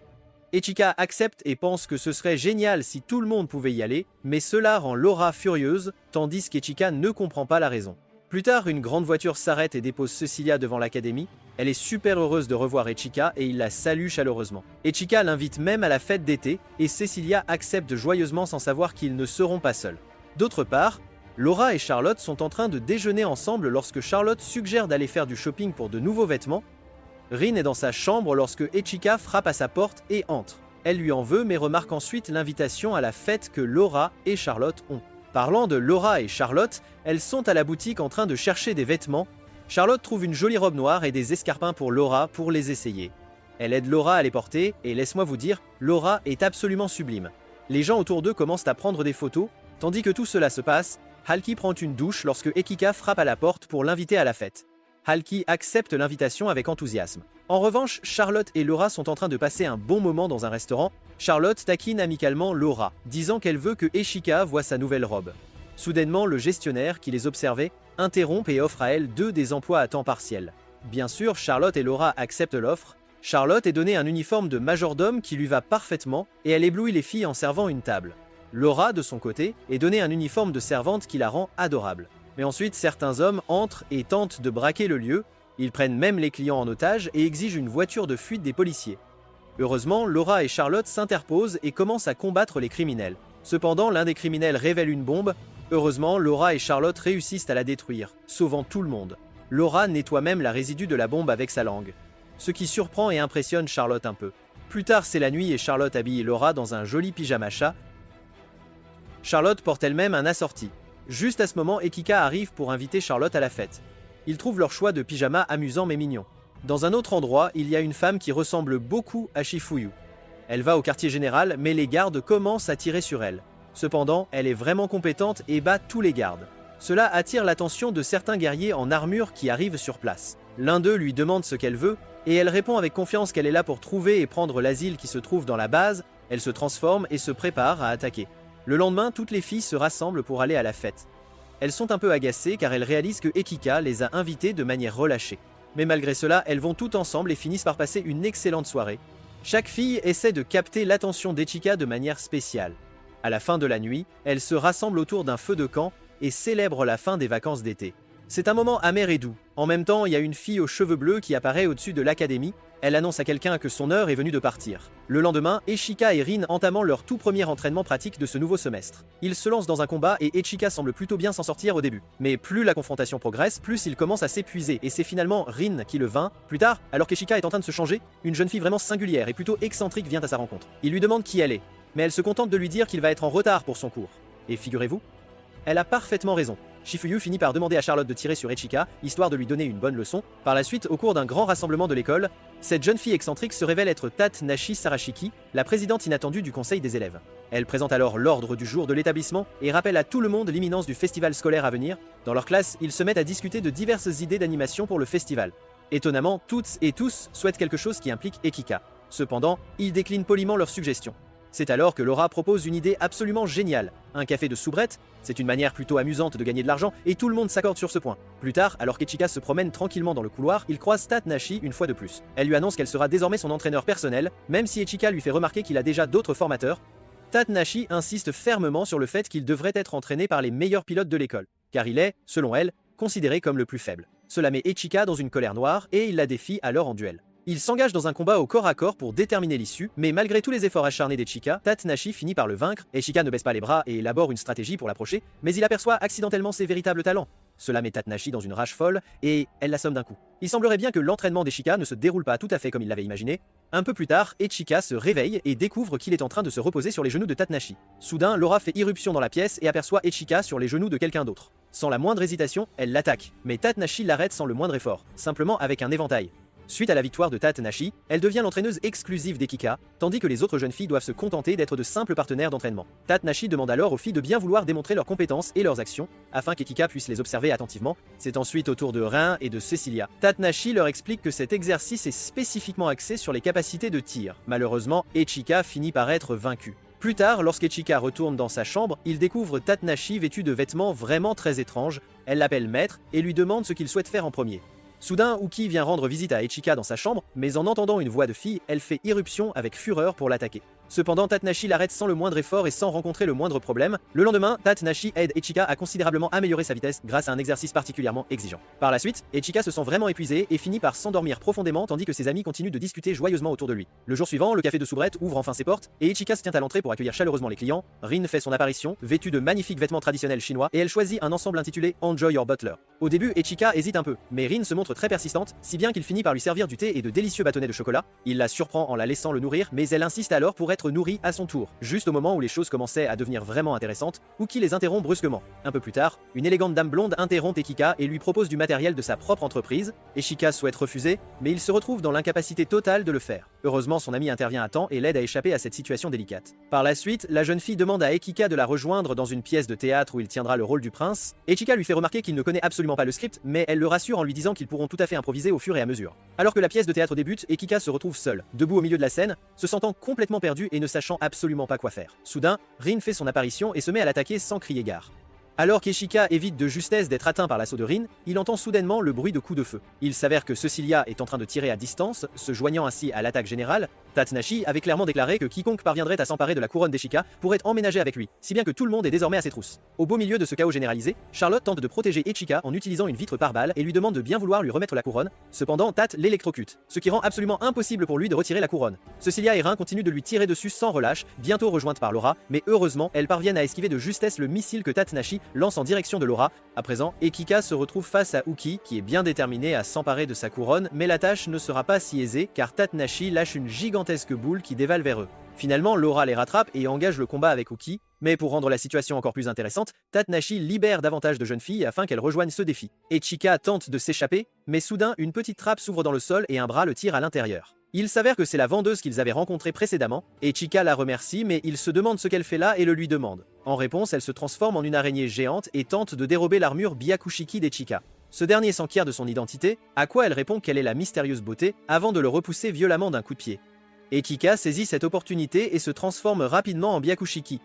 Echika accepte et pense que ce serait génial si tout le monde pouvait y aller, mais cela rend Laura furieuse, tandis qu'Echika ne comprend pas la raison. Plus tard, une grande voiture s'arrête et dépose Cecilia devant l'académie. Elle est super heureuse de revoir Echika et il la salue chaleureusement. Echika l'invite même à la fête d'été et Cecilia accepte joyeusement sans savoir qu'ils ne seront pas seuls. D'autre part, Laura et Charlotte sont en train de déjeuner ensemble lorsque Charlotte suggère d'aller faire du shopping pour de nouveaux vêtements. Rin est dans sa chambre lorsque Echika frappe à sa porte et entre. Elle lui en veut mais remarque ensuite l'invitation à la fête que Laura et Charlotte ont. Parlant de Laura et Charlotte, elles sont à la boutique en train de chercher des vêtements. Charlotte trouve une jolie robe noire et des escarpins pour Laura pour les essayer. Elle aide Laura à les porter et laisse-moi vous dire, Laura est absolument sublime. Les gens autour d'eux commencent à prendre des photos, tandis que tout cela se passe, Halki prend une douche lorsque Ekika frappe à la porte pour l'inviter à la fête. Halki accepte l'invitation avec enthousiasme. En revanche, Charlotte et Laura sont en train de passer un bon moment dans un restaurant. Charlotte taquine amicalement Laura, disant qu'elle veut que Echika voie sa nouvelle robe. Soudainement, le gestionnaire, qui les observait, interrompt et offre à elle des emplois à temps partiel. Bien sûr, Charlotte et Laura acceptent l'offre. Charlotte est donnée un uniforme de majordome qui lui va parfaitement et elle éblouit les filles en servant une table. Laura, de son côté, est donnée un uniforme de servante qui la rend adorable. Mais ensuite, certains hommes entrent et tentent de braquer le lieu. Ils prennent même les clients en otage et exigent une voiture de fuite des policiers. Heureusement, Laura et Charlotte s'interposent et commencent à combattre les criminels. Cependant, l'un des criminels révèle une bombe. Heureusement, Laura et Charlotte réussissent à la détruire, sauvant tout le monde. Laura nettoie même la résidus de la bombe avec sa langue, ce qui surprend et impressionne Charlotte un peu. Plus tard, c'est la nuit et Charlotte habille Laura dans un joli pyjama chat. Charlotte porte elle-même un assorti. Juste à ce moment, Ekika arrive pour inviter Charlotte à la fête. Ils trouvent leur choix de pyjama amusant mais mignon. Dans un autre endroit, il y a une femme qui ressemble beaucoup à Shifuyu. Elle va au quartier général, mais les gardes commencent à tirer sur elle. Cependant, elle est vraiment compétente et bat tous les gardes. Cela attire l'attention de certains guerriers en armure qui arrivent sur place. L'un d'eux lui demande ce qu'elle veut, et elle répond avec confiance qu'elle est là pour trouver et prendre l'asile qui se trouve dans la base. Elle se transforme et se prépare à attaquer. Le lendemain, toutes les filles se rassemblent pour aller à la fête. Elles sont un peu agacées car elles réalisent que Ekika les a invitées de manière relâchée. Mais malgré cela, elles vont toutes ensemble et finissent par passer une excellente soirée. Chaque fille essaie de capter l'attention d'Echika de manière spéciale. À la fin de la nuit, elles se rassemblent autour d'un feu de camp et célèbrent la fin des vacances d'été. C'est un moment amer et doux. En même temps, il y a une fille aux cheveux bleus qui apparaît au-dessus de l'académie. Elle annonce à quelqu'un que son heure est venue de partir. Le lendemain, Echika et Rin entament leur tout premier entraînement pratique de ce nouveau semestre. Ils se lancent dans un combat et Echika semble plutôt bien s'en sortir au début. Mais plus la confrontation progresse, plus il commence à s'épuiser et c'est finalement Rin qui le vainc. Plus tard, alors qu'Echika est en train de se changer, une jeune fille vraiment singulière et plutôt excentrique vient à sa rencontre. Il lui demande qui elle est, mais elle se contente de lui dire qu'il va être en retard pour son cours. Et figurez-vous, elle a parfaitement raison. Shifuyu finit par demander à Charlotte de tirer sur Echika, histoire de lui donner une bonne leçon. Par la suite, au cours d'un grand rassemblement de l'école, cette jeune fille excentrique se révèle être Tate Nashi Sarashiki, la présidente inattendue du conseil des élèves. Elle présente alors l'ordre du jour de l'établissement et rappelle à tout le monde l'imminence du festival scolaire à venir. Dans leur classe, ils se mettent à discuter de diverses idées d'animation pour le festival. Étonnamment, toutes et tous souhaitent quelque chose qui implique Ekika. Cependant, ils déclinent poliment leurs suggestions. C'est alors que Laura propose une idée absolument géniale. Un café de soubrette, c'est une manière plutôt amusante de gagner de l'argent et tout le monde s'accorde sur ce point. Plus tard, alors qu'Echika se promène tranquillement dans le couloir, il croise Tate Nashi une fois de plus. Elle lui annonce qu'elle sera désormais son entraîneur personnel, même si Echika lui fait remarquer qu'il a déjà d'autres formateurs. Tate Nashi insiste fermement sur le fait qu'il devrait être entraîné par les meilleurs pilotes de l'école, car il est, selon elle, considéré comme le plus faible. Cela met Ichika dans une colère noire et il la défie alors en duel. Il s'engage dans un combat au corps à corps pour déterminer l'issue, mais malgré tous les efforts acharnés d'Ichika, Tatnashi finit par le vaincre. Ichika ne baisse pas les bras et élabore une stratégie pour l'approcher, mais il aperçoit accidentellement ses véritables talents. Cela met Tatnashi dans une rage folle et elle l'assomme d'un coup. Il semblerait bien que l'entraînement d'Ichika ne se déroule pas tout à fait comme il l'avait imaginé. Un peu plus tard, Ichika se réveille et découvre qu'il est en train de se reposer sur les genoux de Tatnashi. Soudain, Laura fait irruption dans la pièce et aperçoit Ichika sur les genoux de quelqu'un d'autre. Sans la moindre hésitation, elle l'attaque, mais Tatnashi l'arrête sans le moindre effort, simplement avec un éventail. Suite à la victoire de Tatnashi, elle devient l'entraîneuse exclusive d'Ekika, tandis que les autres jeunes filles doivent se contenter d'être de simples partenaires d'entraînement. Tatnashi demande alors aux filles de bien vouloir démontrer leurs compétences et leurs actions, afin qu'Ekika puisse les observer attentivement. C'est ensuite au tour de Rin et de Cecilia. Tatnashi leur explique que cet exercice est spécifiquement axé sur les capacités de tir. Malheureusement, Ichika finit par être vaincue. Plus tard, lorsqu'Ichika retourne dans sa chambre, il découvre Tatnashi vêtue de vêtements vraiment très étranges. Elle l'appelle maître et lui demande ce qu'il souhaite faire en premier. Soudain, Uki vient rendre visite à Ichika dans sa chambre, mais en entendant une voix de fille, elle fait irruption avec fureur pour l'attaquer. Cependant, Tatnashi l'arrête sans le moindre effort et sans rencontrer le moindre problème. Le lendemain, Tatnashi aide Ichika à considérablement améliorer sa vitesse grâce à un exercice particulièrement exigeant. Par la suite, Ichika se sent vraiment épuisé et finit par s'endormir profondément tandis que ses amis continuent de discuter joyeusement autour de lui. Le jour suivant, le café de soubrette ouvre enfin ses portes et Ichika se tient à l'entrée pour accueillir chaleureusement les clients. Rin fait son apparition, vêtue de magnifiques vêtements traditionnels chinois et elle choisit un ensemble intitulé Enjoy Your Butler. Au début, Ichika hésite un peu, mais Rin se montre très persistante, si bien qu'il finit par lui servir du thé et de délicieux bâtonnets de chocolat. Il la surprend en la laissant le nourrir, mais elle insiste alors pour être nourrie à son tour. Juste au moment où les choses commençaient à devenir vraiment intéressantes, Uki les interrompt brusquement. Un peu plus tard, une élégante dame blonde interrompt Ekika et lui propose du matériel de sa propre entreprise. Ichika souhaite refuser, mais il se retrouve dans l'incapacité totale de le faire. Heureusement, son ami intervient à temps et l'aide à échapper à cette situation délicate. Par la suite, la jeune fille demande à Ekika de la rejoindre dans une pièce de théâtre où il tiendra le rôle du prince. Ekika lui fait remarquer qu'il ne connaît absolument pas le script, mais elle le rassure en lui disant qu'ils pourront tout à fait improviser au fur et à mesure. Alors que la pièce de théâtre débute, Ekika se retrouve seule, debout au milieu de la scène, se sentant complètement perdue et ne sachant absolument pas quoi faire. Soudain, Rin fait son apparition et se met à l'attaquer sans crier gare. Alors qu'Ichika évite de justesse d'être atteint par l'assaut de Rin, il entend soudainement le bruit de coups de feu. Il s'avère que Cecilia est en train de tirer à distance, se joignant ainsi à l'attaque générale. Tatnashi avait clairement déclaré que quiconque parviendrait à s'emparer de la couronne d'Ichika pourrait emménager avec lui, si bien que tout le monde est désormais à ses trousses. Au beau milieu de ce chaos généralisé, Charlotte tente de protéger Ichika en utilisant une vitre pare-balles et lui demande de bien vouloir lui remettre la couronne. Cependant, Tat l'électrocute, ce qui rend absolument impossible pour lui de retirer la couronne. Cecilia et Rin continuent de lui tirer dessus sans relâche, bientôt rejointes par Laura, mais heureusement, elles parviennent à esquiver de justesse le missile que Tatnashi lance en direction de Laura. À présent, Ekika se retrouve face à Uki, qui est bien déterminé à s'emparer de sa couronne, mais la tâche ne sera pas si aisée, car Tatnashi lâche une gigantesque boule qui dévale vers eux. Finalement, Laura les rattrape et engage le combat avec Uki, mais pour rendre la situation encore plus intéressante, Tatnashi libère davantage de jeunes filles afin qu'elles rejoignent ce défi. Ichika tente de s'échapper, mais soudain, une petite trappe s'ouvre dans le sol et un bras le tire à l'intérieur. Il s'avère que c'est la vendeuse qu'ils avaient rencontrée précédemment, et Ichika la remercie, mais il se demande ce qu'elle fait là et le lui demande. En réponse, elle se transforme en une araignée géante et tente de dérober l'armure Byakushiki d'Ichika. Ce dernier s'enquiert de son identité, à quoi elle répond qu'elle est la mystérieuse beauté, avant de le repousser violemment d'un coup de pied. Ekika saisit cette opportunité et se transforme rapidement en Byakushiki.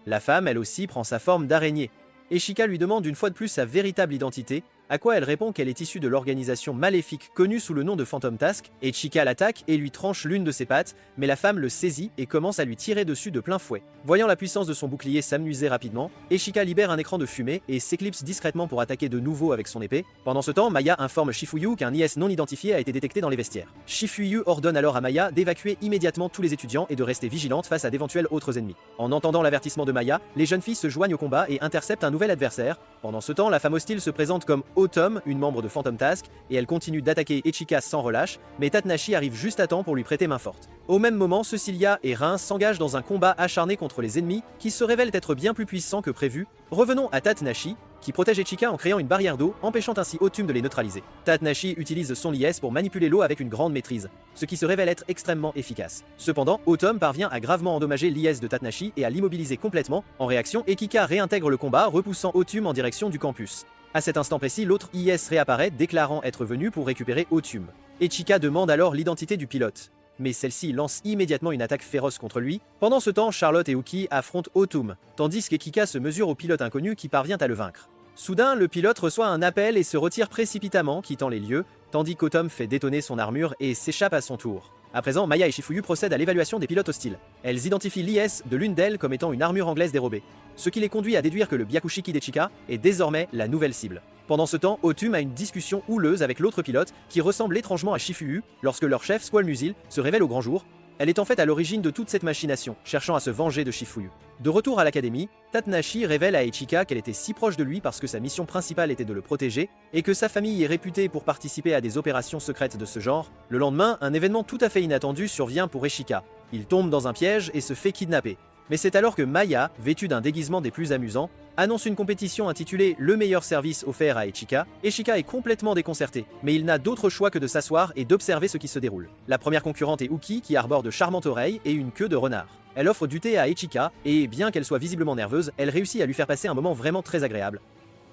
La femme, elle aussi, prend sa forme d'araignée. Ichika lui demande une fois de plus sa véritable identité, à quoi elle répond qu'elle est issue de l'organisation maléfique connue sous le nom de Phantom Task. Ichika l'attaque et lui tranche l'une de ses pattes, mais la femme le saisit et commence à lui tirer dessus de plein fouet. Voyant la puissance de son bouclier s'amuser rapidement, Ichika libère un écran de fumée et s'éclipse discrètement pour attaquer de nouveau avec son épée. Pendant ce temps, Maya informe Shifuyu qu'un IS non identifié a été détecté dans les vestiaires. Shifuyu ordonne alors à Maya d'évacuer immédiatement tous les étudiants et de rester vigilante face à d'éventuels autres ennemis. En entendant l'avertissement de Maya, les jeunes filles se joignent au combat et interceptent un nouvel adversaire. Pendant ce temps, la femme hostile se présente comme Autumn, une membre de Phantom Task, et elle continue d'attaquer Ichika sans relâche, mais Tatnashi arrive juste à temps pour lui prêter main forte. Au même moment, Cecilia et Rin s'engagent dans un combat acharné contre les ennemis, qui se révèlent être bien plus puissants que prévu. Revenons à Tatnashi, qui protège Ichika en créant une barrière d'eau, empêchant ainsi Autumn de les neutraliser. Tatnashi utilise son liesse pour manipuler l'eau avec une grande maîtrise, ce qui se révèle être extrêmement efficace. Cependant, Autumn parvient à gravement endommager l'IS de Tatnashi et à l'immobiliser complètement. En réaction, Ekika réintègre le combat, repoussant Autumn en direction du campus. À cet instant précis, l'autre IS réapparaît, déclarant être venu pour récupérer Autumn. Ichika demande alors l'identité du pilote, mais celle-ci lance immédiatement une attaque féroce contre lui. Pendant ce temps, Charlotte et Uki affrontent Autumn, tandis qu'Ekika se mesure au pilote inconnu qui parvient à le vaincre. Soudain, le pilote reçoit un appel et se retire précipitamment, quittant les lieux, tandis qu'Autumn fait détonner son armure et s'échappe à son tour. À présent, Maya et Shifuyu procèdent à l'évaluation des pilotes hostiles. Elles identifient l'IS de l'une d'elles comme étant une armure anglaise dérobée, ce qui les conduit à déduire que le Byakushiki d'Ichika est désormais la nouvelle cible. Pendant ce temps, Otum a une discussion houleuse avec l'autre pilote qui ressemble étrangement à Shifuyu lorsque leur chef Squall Musil se révèle au grand jour. Elle est en fait à l'origine de toute cette machination, cherchant à se venger de Shifuyu. De retour à l'académie, Tatnashi révèle à Ichika qu'elle était si proche de lui parce que sa mission principale était de le protéger, et que sa famille est réputée pour participer à des opérations secrètes de ce genre. Le lendemain, un événement tout à fait inattendu survient pour Ichika. Il tombe dans un piège et se fait kidnapper. Mais c'est alors que Maya, vêtue d'un déguisement des plus amusants, annonce une compétition intitulée Le meilleur service offert à Ichika. Ichika est complètement déconcerté, mais il n'a d'autre choix que de s'asseoir et d'observer ce qui se déroule. La première concurrente est Uki qui arbore de charmantes oreilles et une queue de renard. Elle offre du thé à Ichika et, bien qu'elle soit visiblement nerveuse, elle réussit à lui faire passer un moment vraiment très agréable.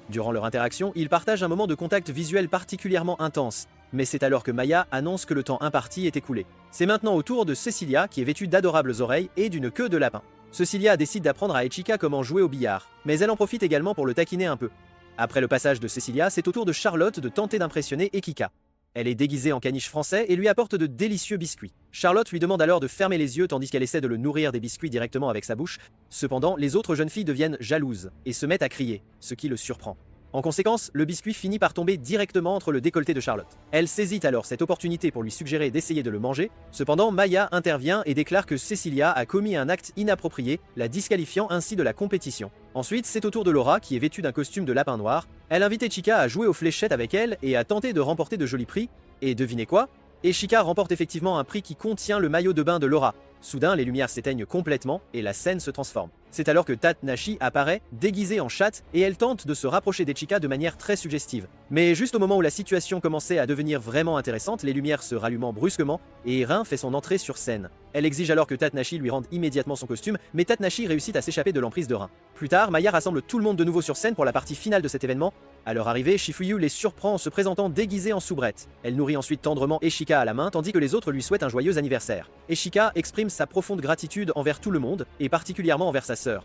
Durant leur interaction, ils partagent un moment de contact visuel particulièrement intense, mais c'est alors que Maya annonce que le temps imparti est écoulé. C'est maintenant au tour de Cecilia qui est vêtue d'adorables oreilles et d'une queue de lapin. Cecilia décide d'apprendre à Ichika comment jouer au billard, mais elle en profite également pour le taquiner un peu. Après le passage de Cecilia, c'est au tour de Charlotte de tenter d'impressionner Ekika. Elle est déguisée en caniche français et lui apporte de délicieux biscuits. Charlotte lui demande alors de fermer les yeux tandis qu'elle essaie de le nourrir des biscuits directement avec sa bouche. Cependant, les autres jeunes filles deviennent jalouses et se mettent à crier, ce qui le surprend. En conséquence, le biscuit finit par tomber directement entre le décolleté de Charlotte. Elle saisit alors cette opportunité pour lui suggérer d'essayer de le manger. Cependant, Maya intervient et déclare que Cecilia a commis un acte inapproprié, la disqualifiant ainsi de la compétition. Ensuite, c'est au tour de Laura qui est vêtue d'un costume de lapin noir. Elle invite Ichika à jouer aux fléchettes avec elle et à tenter de remporter de jolis prix. Et devinez quoi ? Ichika remporte effectivement un prix qui contient le maillot de bain de Laura. Soudain, les lumières s'éteignent complètement et la scène se transforme. C'est alors que Tatnashi apparaît, déguisée en chatte, et elle tente de se rapprocher d'Ichika de manière très suggestive. Mais juste au moment où la situation commençait à devenir vraiment intéressante, les lumières se rallument brusquement, et Rin fait son entrée sur scène. Elle exige alors que Tatnashi lui rende immédiatement son costume, mais Tatnashi réussit à s'échapper de l'emprise de Rin. Plus tard, Maya rassemble tout le monde de nouveau sur scène pour la partie finale de cet événement. À leur arrivée, Shifuyu les surprend en se présentant déguisée en soubrette. Elle nourrit ensuite tendrement Ichika à la main, tandis que les autres lui souhaitent un joyeux anniversaire. Ichika exprime sa profonde gratitude envers tout le monde, et particulièrement envers sa sœur,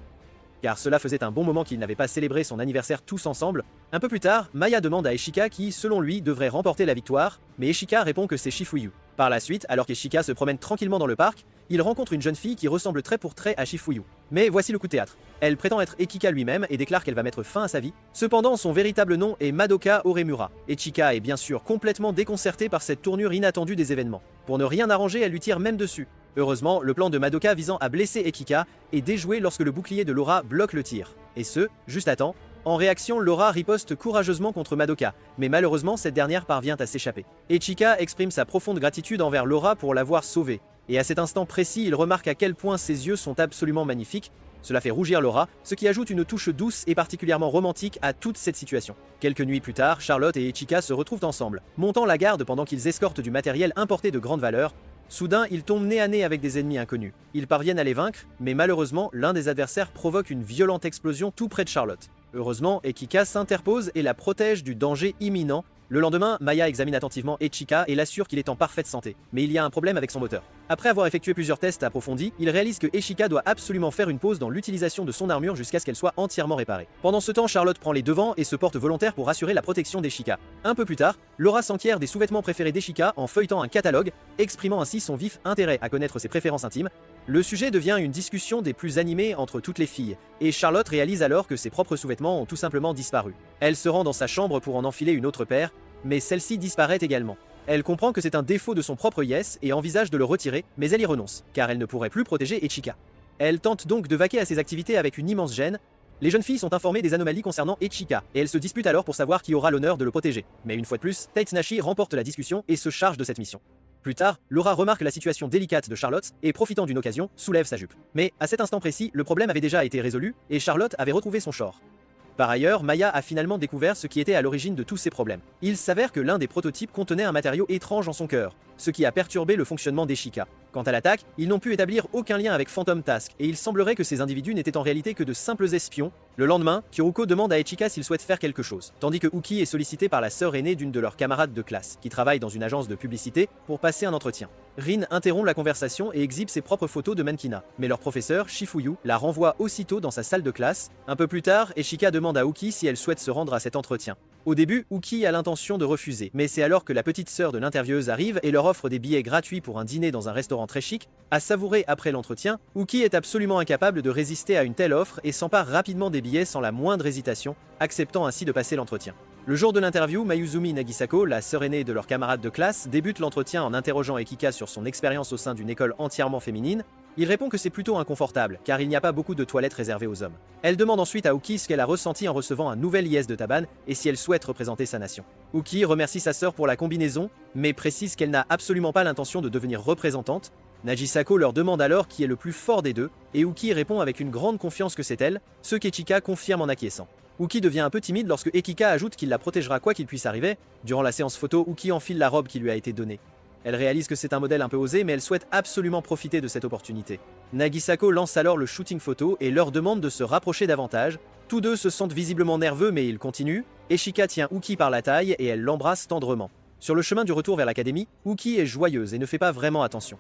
car cela faisait un bon moment qu'ils n'avaient pas célébré son anniversaire tous ensemble. Un peu plus tard, Maya demande à Ichika qui, selon lui, devrait remporter la victoire, mais Ichika répond que c'est Shifuyu. Par la suite, alors qu'Ichika se promène tranquillement dans le parc, il rencontre une jeune fille qui ressemble trait pour trait à Shifuyu. Mais voici le coup de théâtre. Elle prétend être Ekika lui-même et déclare qu'elle va mettre fin à sa vie. Cependant, son véritable nom est Madoka Oremura. Ichika est bien sûr complètement déconcertée par cette tournure inattendue des événements. Pour ne rien arranger, elle lui tire même dessus. Heureusement, le plan de Madoka visant à blesser Ekika est déjoué lorsque le bouclier de Laura bloque le tir. Et ce, juste à temps. En réaction, Laura riposte courageusement contre Madoka, mais malheureusement cette dernière parvient à s'échapper. Ichika exprime sa profonde gratitude envers Laura pour l'avoir sauvée. Et à cet instant précis, il remarque à quel point ses yeux sont absolument magnifiques. Cela fait rougir Laura, ce qui ajoute une touche douce et particulièrement romantique à toute cette situation. Quelques nuits plus tard, Charlotte et Ichika se retrouvent ensemble, montant la garde pendant qu'ils escortent du matériel importé de grande valeur. Soudain, ils tombent nez à nez avec des ennemis inconnus. Ils parviennent à les vaincre, mais malheureusement, l'un des adversaires provoque une violente explosion tout près de Charlotte. Heureusement, Ekika s'interpose et la protège du danger imminent. Le lendemain, Maya examine attentivement Ichika et l'assure qu'il est en parfaite santé, mais il y a un problème avec son moteur. Après avoir effectué plusieurs tests approfondis, il réalise que Ichika doit absolument faire une pause dans l'utilisation de son armure jusqu'à ce qu'elle soit entièrement réparée. Pendant ce temps, Charlotte prend les devants et se porte volontaire pour assurer la protection d'Ichika. Un peu plus tard, Laura s'enquiert des sous-vêtements préférés d'Ichika en feuilletant un catalogue, exprimant ainsi son vif intérêt à connaître ses préférences intimes. Le sujet devient une discussion des plus animées entre toutes les filles, et Charlotte réalise alors que ses propres sous-vêtements ont tout simplement disparu. Elle se rend dans sa chambre pour en enfiler une autre paire, mais celle-ci disparaît également. Elle comprend que c'est un défaut de son propre yes et envisage de le retirer, mais elle y renonce, car elle ne pourrait plus protéger Ichika. Elle tente donc de vaquer à ses activités avec une immense gêne. Les jeunes filles sont informées des anomalies concernant Ichika, et elles se disputent alors pour savoir qui aura l'honneur de le protéger. Mais une fois de plus, Tatnashi remporte la discussion et se charge de cette mission. Plus tard, Laura remarque la situation délicate de Charlotte et, profitant d'une occasion, soulève sa jupe. Mais à cet instant précis, le problème avait déjà été résolu, et Charlotte avait retrouvé son short. Par ailleurs, Maya a finalement découvert ce qui était à l'origine de tous ces problèmes. Il s'avère que l'un des prototypes contenait un matériau étrange en son cœur, ce qui a perturbé le fonctionnement d'Ichika. Quant à l'attaque, ils n'ont pu établir aucun lien avec Phantom Task, et il semblerait que ces individus n'étaient en réalité que de simples espions. Le lendemain, Kyoroko demande à Ichika s'il souhaite faire quelque chose, tandis que Uki est sollicité par la sœur aînée d'une de leurs camarades de classe, qui travaille dans une agence de publicité, pour passer un entretien. Rin interrompt la conversation et exhibe ses propres photos de mannequinat, mais leur professeur, Shifuyu, la renvoie aussitôt dans sa salle de classe. Un peu plus tard, Ichika demande à Uki si elle souhaite se rendre à cet entretien. Au début, Uki a l'intention de refuser, mais c'est alors que la petite sœur de l'intervieweuse arrive et leur offre des billets gratuits pour un dîner dans un restaurant très chic. À savourer après l'entretien, Uki est absolument incapable de résister à une telle offre et s'empare rapidement des billets sans la moindre hésitation, acceptant ainsi de passer l'entretien. Le jour de l'interview, Mayuzumi Nagisako, la sœur aînée de leur camarade de classe, débute l'entretien en interrogeant Ekika sur son expérience au sein d'une école entièrement féminine. Il répond que c'est plutôt inconfortable, car il n'y a pas beaucoup de toilettes réservées aux hommes. Elle demande ensuite à Uki ce qu'elle a ressenti en recevant un nouvel IS de Taban et si elle souhaite représenter sa nation. Uki remercie sa sœur pour la combinaison, mais précise qu'elle n'a absolument pas l'intention de devenir représentante. Nagisako leur demande alors qui est le plus fort des deux, et Uki répond avec une grande confiance que c'est elle, ce qu'Echika confirme en acquiesçant. Uki devient un peu timide lorsque Ekika ajoute qu'il la protégera quoi qu'il puisse arriver. Durant la séance photo, Uki enfile la robe qui lui a été donnée. Elle réalise que c'est un modèle un peu osé, mais elle souhaite absolument profiter de cette opportunité. Nagisako lance alors le shooting photo et leur demande de se rapprocher davantage. Tous deux se sentent visiblement nerveux, mais ils continuent. Echika tient Uki par la taille et elle l'embrasse tendrement. Sur le chemin du retour vers l'académie, Uki est joyeuse et ne fait pas vraiment attention.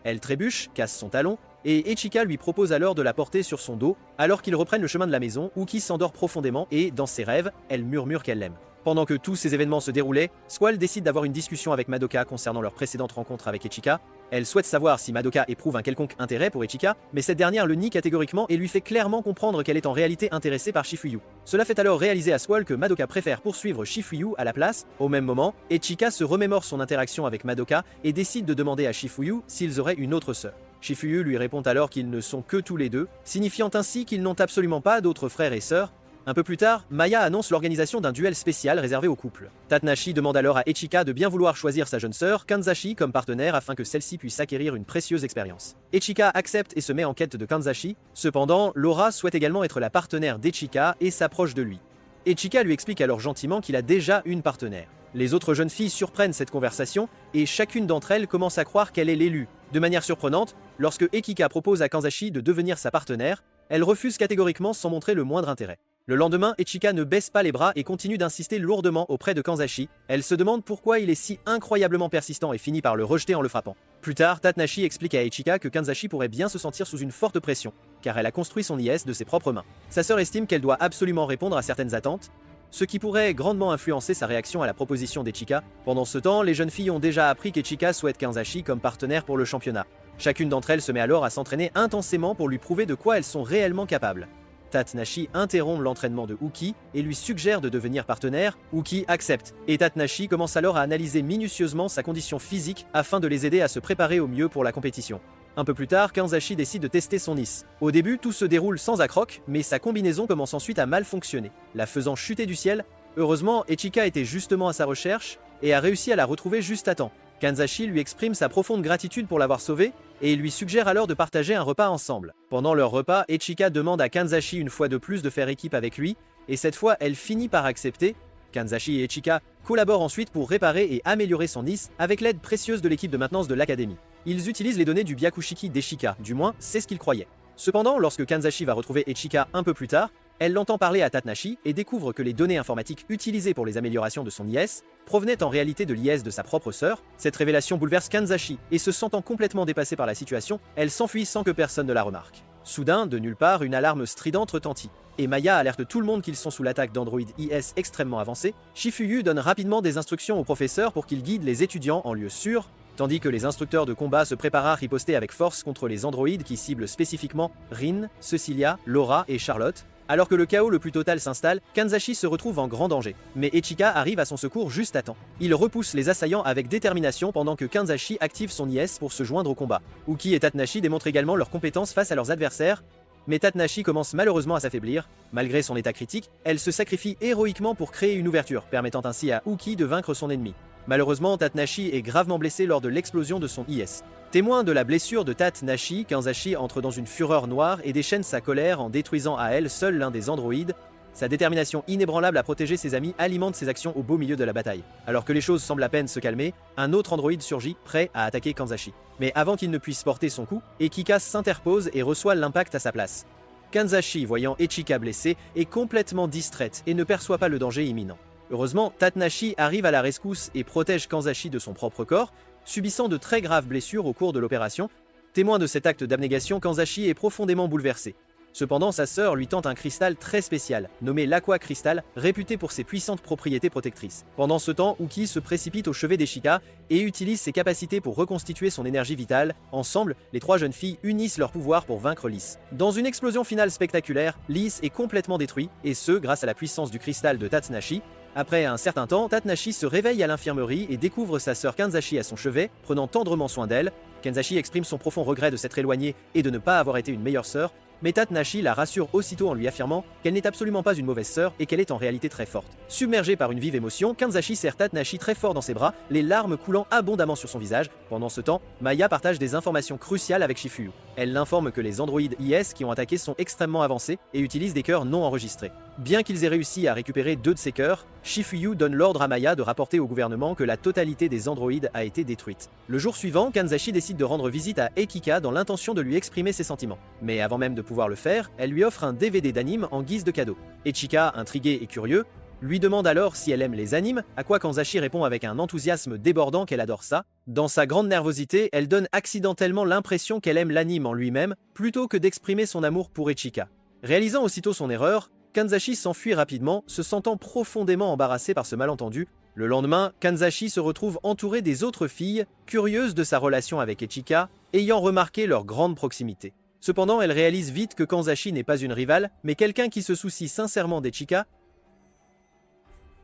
Elle trébuche, casse son talon, et Echika lui propose alors de la porter sur son dos. Alors qu'ils reprennent le chemin de la maison, Uki s'endort profondément et, dans ses rêves, elle murmure qu'elle l'aime. Pendant que tous ces événements se déroulaient, Squall décide d'avoir une discussion avec Madoka concernant leur précédente rencontre avec Echika. Elle souhaite savoir si Madoka éprouve un quelconque intérêt pour Echika, mais cette dernière le nie catégoriquement et lui fait clairement comprendre qu'elle est en réalité intéressée par Shifuyu. Cela fait alors réaliser à Squall que Madoka préfère poursuivre Shifuyu à la place. Au même moment, Echika se remémore son interaction avec Madoka et décide de demander à Shifuyu s'ils auraient une autre sœur. Shifuyu lui répond alors qu'ils ne sont que tous les deux, signifiant ainsi qu'ils n'ont absolument pas d'autres frères et sœurs. Un peu plus tard, Maya annonce l'organisation d'un duel spécial réservé aux couples. Tatnashi demande alors à Echika de bien vouloir choisir sa jeune sœur, Kanzashi, comme partenaire afin que celle-ci puisse acquérir une précieuse expérience. Echika accepte et se met en quête de Kanzashi. Cependant, Laura souhaite également être la partenaire d'Echika et s'approche de lui. Echika lui explique alors gentiment qu'il a déjà une partenaire. Les autres jeunes filles surprennent cette conversation et chacune d'entre elles commence à croire qu'elle est l'élue. De manière surprenante, lorsque Ekika propose à Kanzashi de devenir sa partenaire, elle refuse catégoriquement sans montrer le moindre intérêt. Le lendemain, Echika ne baisse pas les bras et continue d'insister lourdement auprès de Kanzashi. Elle se demande pourquoi il est si incroyablement persistant et finit par le rejeter en le frappant. Plus tard, Tatnashi explique à Echika que Kanzashi pourrait bien se sentir sous une forte pression, car elle a construit son IS de ses propres mains. Sa sœur estime qu'elle doit absolument répondre à certaines attentes, ce qui pourrait grandement influencer sa réaction à la proposition d'Echika. Pendant ce temps, les jeunes filles ont déjà appris qu'Echika souhaite Kanzashi comme partenaire pour le championnat. Chacune d'entre elles se met alors à s'entraîner intensément pour lui prouver de quoi elles sont réellement capables. Tatnashi interrompt l'entraînement de Uki et lui suggère de devenir partenaire. Uki accepte, et Tatnashi commence alors à analyser minutieusement sa condition physique afin de les aider à se préparer au mieux pour la compétition. Un peu plus tard, Kanzashi décide de tester son IS. Au début, tout se déroule sans accroc, mais sa combinaison commence ensuite à mal fonctionner, la faisant chuter du ciel. Heureusement, Echika était justement à sa recherche et a réussi à la retrouver juste à temps. Kanzashi lui exprime sa profonde gratitude pour l'avoir sauvée et il lui suggère alors de partager un repas ensemble. Pendant leur repas, Echika demande à Kanzashi une fois de plus de faire équipe avec lui et cette fois elle finit par accepter. Kanzashi et Echika collaborent ensuite pour réparer et améliorer son IS avec l'aide précieuse de l'équipe de maintenance de l'académie. Ils utilisent les données du Byakushiki d'Echika, du moins c'est ce qu'ils croyaient. Cependant, lorsque Kanzashi va retrouver Echika un peu plus tard, elle l'entend parler à Tatnashi et découvre que les données informatiques utilisées pour les améliorations de son IS provenaient en réalité de l'IS de sa propre sœur. Cette révélation bouleverse Kanzashi et se sentant complètement dépassée par la situation, elle s'enfuit sans que personne ne la remarque. Soudain, de nulle part, une alarme stridente retentit, et Maya alerte tout le monde qu'ils sont sous l'attaque d'androïdes IS extrêmement avancés. Shifuyu donne rapidement des instructions au professeur pour qu'il guide les étudiants en lieu sûr, tandis que les instructeurs de combat se préparent à riposter avec force contre les androïdes qui ciblent spécifiquement Rin, Cecilia, Laura et Charlotte. Alors que le chaos le plus total s'installe, Kanzashi se retrouve en grand danger, mais Echika arrive à son secours juste à temps. Il repousse les assaillants avec détermination pendant que Kanzashi active son IS pour se joindre au combat. Uki et Tatnashi démontrent également leurs compétences face à leurs adversaires, mais Tatnashi commence malheureusement à s'affaiblir. Malgré son état critique, elle se sacrifie héroïquement pour créer une ouverture, permettant ainsi à Uki de vaincre son ennemi. Malheureusement, Tatnashi est gravement blessé lors de l'explosion de son IS. Témoin de la blessure de Tatnashi, Kanzashi entre dans une fureur noire et déchaîne sa colère en détruisant à elle seule l'un des androïdes. Sa détermination inébranlable à protéger ses amis alimente ses actions au beau milieu de la bataille. Alors que les choses semblent à peine se calmer, un autre androïde surgit, prêt à attaquer Kanzashi. Mais avant qu'il ne puisse porter son coup, Ekika s'interpose et reçoit l'impact à sa place. Kanzashi, voyant Echika blessée, est complètement distraite et ne perçoit pas le danger imminent. Heureusement, Tatnashi arrive à la rescousse et protège Kanzashi de son propre corps, subissant de très graves blessures au cours de l'opération. Témoin de cet acte d'abnégation, Kanzashi est profondément bouleversé. Cependant, sa sœur lui tend un cristal très spécial, nommé l'Aqua Crystal, réputé pour ses puissantes propriétés protectrices. Pendant ce temps, Uki se précipite au chevet d'Echika et utilise ses capacités pour reconstituer son énergie vitale. Ensemble, les trois jeunes filles unissent leurs pouvoirs pour vaincre Lys. Dans une explosion finale spectaculaire, Lys est complètement détruit, et ce, grâce à la puissance du cristal de Tatnashi. Après un certain temps, Tatnashi se réveille à l'infirmerie et découvre sa sœur Kanzashi à son chevet, prenant tendrement soin d'elle. Kanzashi exprime son profond regret de s'être éloignée et de ne pas avoir été une meilleure sœur, mais Tatnashi la rassure aussitôt en lui affirmant qu'elle n'est absolument pas une mauvaise sœur et qu'elle est en réalité très forte. Submergée par une vive émotion, Kanzashi serre Tatnashi très fort dans ses bras, les larmes coulant abondamment sur son visage. Pendant ce temps, Maya partage des informations cruciales avec Shifuyu. Elle l'informe que les androïdes IS qui ont attaqué sont extrêmement avancés et utilisent des cœurs non enregistrés. Bien qu'ils aient réussi à récupérer 2 de ces cœurs, Shifuyu donne l'ordre à Maya de rapporter au gouvernement que la totalité des androïdes a été détruite. Le jour suivant, Kanzashi décide de rendre visite à Ekika dans l'intention de lui exprimer ses sentiments. Mais avant même de pouvoir le faire, elle lui offre un DVD d'anime en guise de cadeau. Echika, intrigué et curieux, lui demande alors si elle aime les animes, à quoi Kanzashi répond avec un enthousiasme débordant qu'elle adore ça. Dans sa grande nervosité, elle donne accidentellement l'impression qu'elle aime l'anime en lui-même, plutôt que d'exprimer son amour pour Echika. Réalisant aussitôt son erreur, Kanzashi s'enfuit rapidement, se sentant profondément embarrassé par ce malentendu. Le lendemain, Kanzashi se retrouve entouré des autres filles, curieuses de sa relation avec Echika, ayant remarqué leur grande proximité. Cependant, elle réalise vite que Kanzashi n'est pas une rivale, mais quelqu'un qui se soucie sincèrement d'Echika.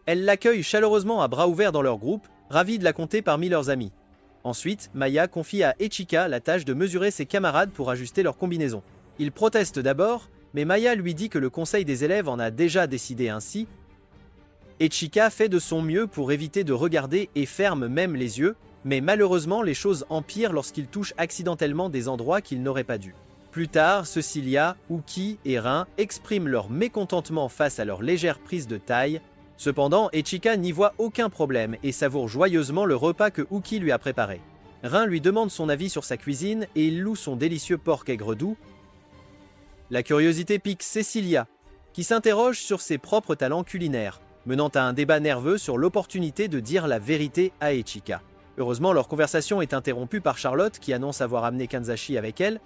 Elle l'accueille chaleureusement à bras ouverts dans leur groupe, ravie de la compter parmi leurs amis. Ensuite, Maya confie à Echika la tâche de mesurer ses camarades pour ajuster leur combinaison. Il proteste d'abord, mais Maya lui dit que le conseil des élèves en a déjà décidé ainsi. Echika fait de son mieux pour éviter de regarder et ferme même les yeux, mais malheureusement les choses empirent lorsqu'il touche accidentellement des endroits qu'il n'aurait pas dû. Plus tard, Cecilia, Uki et Rin expriment leur mécontentement face à leur légère prise de taille. Cependant, Echika n'y voit aucun problème et savoure joyeusement le repas que Uki lui a préparé. Rin lui demande son avis sur sa cuisine et il loue son délicieux porc aigre doux. La curiosité pique Cecilia, qui s'interroge sur ses propres talents culinaires, menant à un débat nerveux sur l'opportunité de dire la vérité à Echika. Heureusement, leur conversation est interrompue par Charlotte qui annonce avoir amené Kanzashi avec elle.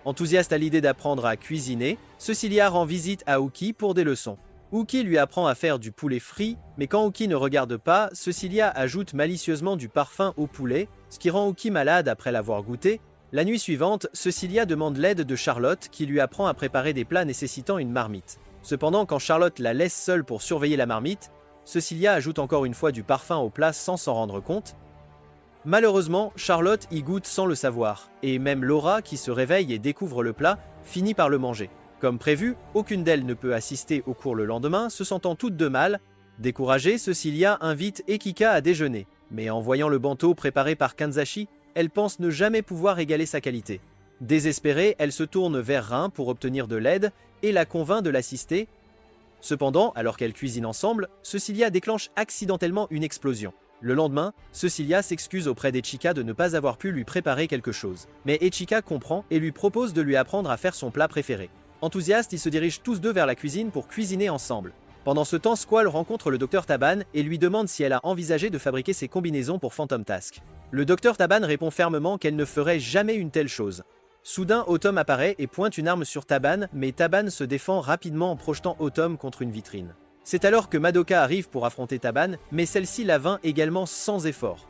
Enthousiaste à l'idée d'apprendre à cuisiner, Cecilia rend visite à Uki pour des leçons. Uki lui apprend à faire du poulet frit, mais quand Uki ne regarde pas, Cecilia ajoute malicieusement du parfum au poulet, ce qui rend Uki malade après l'avoir goûté. La nuit suivante, Cecilia demande l'aide de Charlotte qui lui apprend à préparer des plats nécessitant une marmite. Cependant, quand Charlotte la laisse seule pour surveiller la marmite, Cecilia ajoute encore une fois du parfum au plat sans s'en rendre compte. Malheureusement, Charlotte y goûte sans le savoir, et même Laura, qui se réveille et découvre le plat, finit par le manger. Comme prévu, aucune d'elles ne peut assister au cours le lendemain, se sentant toutes deux mal. Découragée, Cecilia invite Ekika à déjeuner, mais en voyant le bantô préparé par Kanzashi, elle pense ne jamais pouvoir égaler sa qualité. Désespérée, elle se tourne vers Rin pour obtenir de l'aide et la convainc de l'assister. Cependant, alors qu'elles cuisinent ensemble, Cecilia déclenche accidentellement une explosion. Le lendemain, Cecilia s'excuse auprès d'Echika de ne pas avoir pu lui préparer quelque chose. Mais Echika comprend et lui propose de lui apprendre à faire son plat préféré. Enthousiastes, ils se dirigent tous deux vers la cuisine pour cuisiner ensemble. Pendant ce temps, Squall rencontre le Dr Taban et lui demande si elle a envisagé de fabriquer ses combinaisons pour Phantom Task. Le Dr Taban répond fermement qu'elle ne ferait jamais une telle chose. Soudain, Autumn apparaît et pointe une arme sur Taban, mais Taban se défend rapidement en projetant Autumn contre une vitrine. C'est alors que Madoka arrive pour affronter Taban, mais celle-ci la vainc également sans effort.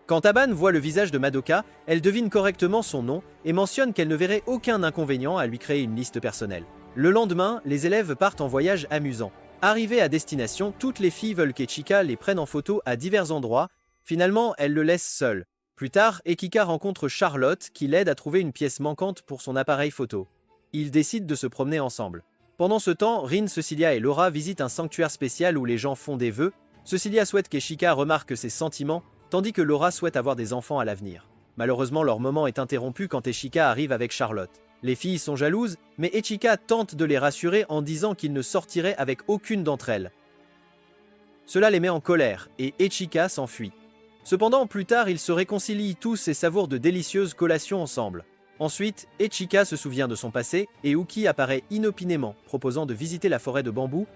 Quand Taban voit le visage de Madoka, elle devine correctement son nom et mentionne qu'elle ne verrait aucun inconvénient à lui créer une liste personnelle. Le lendemain, les élèves partent en voyage amusant. Arrivées à destination, toutes les filles veulent qu'Echika les prenne en photo à divers endroits. Finalement, elle le laisse seul. Plus tard, Ekika rencontre Charlotte qui l'aide à trouver une pièce manquante pour son appareil photo. Ils décident de se promener ensemble. Pendant ce temps, Rin, Cecilia et Laura visitent un sanctuaire spécial où les gens font des vœux. Cecilia souhaite qu'Echika remarque ses sentiments, tandis que Laura souhaite avoir des enfants à l'avenir. Malheureusement, leur moment est interrompu quand Echika arrive avec Charlotte. Les filles sont jalouses, mais Echika tente de les rassurer en disant qu'il ne sortirait avec aucune d'entre elles. Cela les met en colère, et Echika s'enfuit. Cependant, plus tard, ils se réconcilient tous et savourent de délicieuses collations ensemble. Ensuite, Echika se souvient de son passé, et Uki apparaît inopinément, proposant de visiter la forêt de bambou.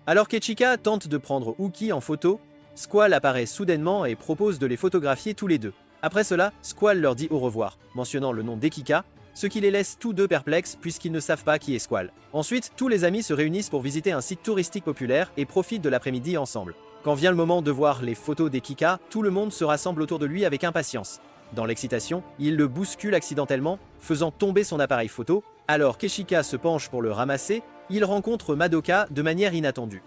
Alors qu'Echika tente de prendre Uki en photo, Squall apparaît soudainement et propose de les photographier tous les deux. Après cela, Squall leur dit au revoir, mentionnant le nom d'Ekika, ce qui les laisse tous deux perplexes puisqu'ils ne savent pas qui est Squall. Ensuite, tous les amis se réunissent pour visiter un site touristique populaire et profitent de l'après-midi ensemble. Quand vient le moment de voir les photos d'Ekika, tout le monde se rassemble autour de lui avec impatience. Dans l'excitation, il le bouscule accidentellement, faisant tomber son appareil photo. Alors qu'Echika se penche pour le ramasser, il rencontre Madoka de manière inattendue.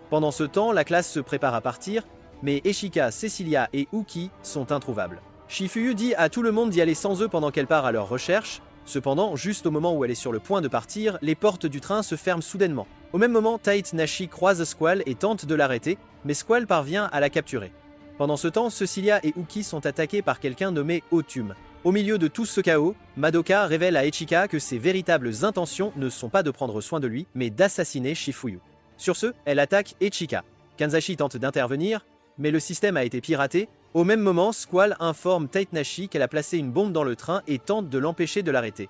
Pendant ce temps, la classe se prépare à partir, mais Eshika, Cecilia et Uki sont introuvables. Shifuyu dit à tout le monde d'y aller sans eux pendant qu'elle part à leur recherche. Cependant, juste au moment où elle est sur le point de partir, les portes du train se ferment soudainement. Au même moment, Tight Nashi croise Squall et tente de l'arrêter, mais Squall parvient à la capturer. Pendant ce temps, Cecilia et Uki sont attaqués par quelqu'un nommé Otum. Au milieu de tout ce chaos, Madoka révèle à Echika que ses véritables intentions ne sont pas de prendre soin de lui, mais d'assassiner Shifuyu. Sur ce, elle attaque Echika. Kanzashi tente d'intervenir, mais le système a été piraté. Au même moment, Squall informe Tight Nashi qu'elle a placé une bombe dans le train et tente de l'empêcher de l'arrêter.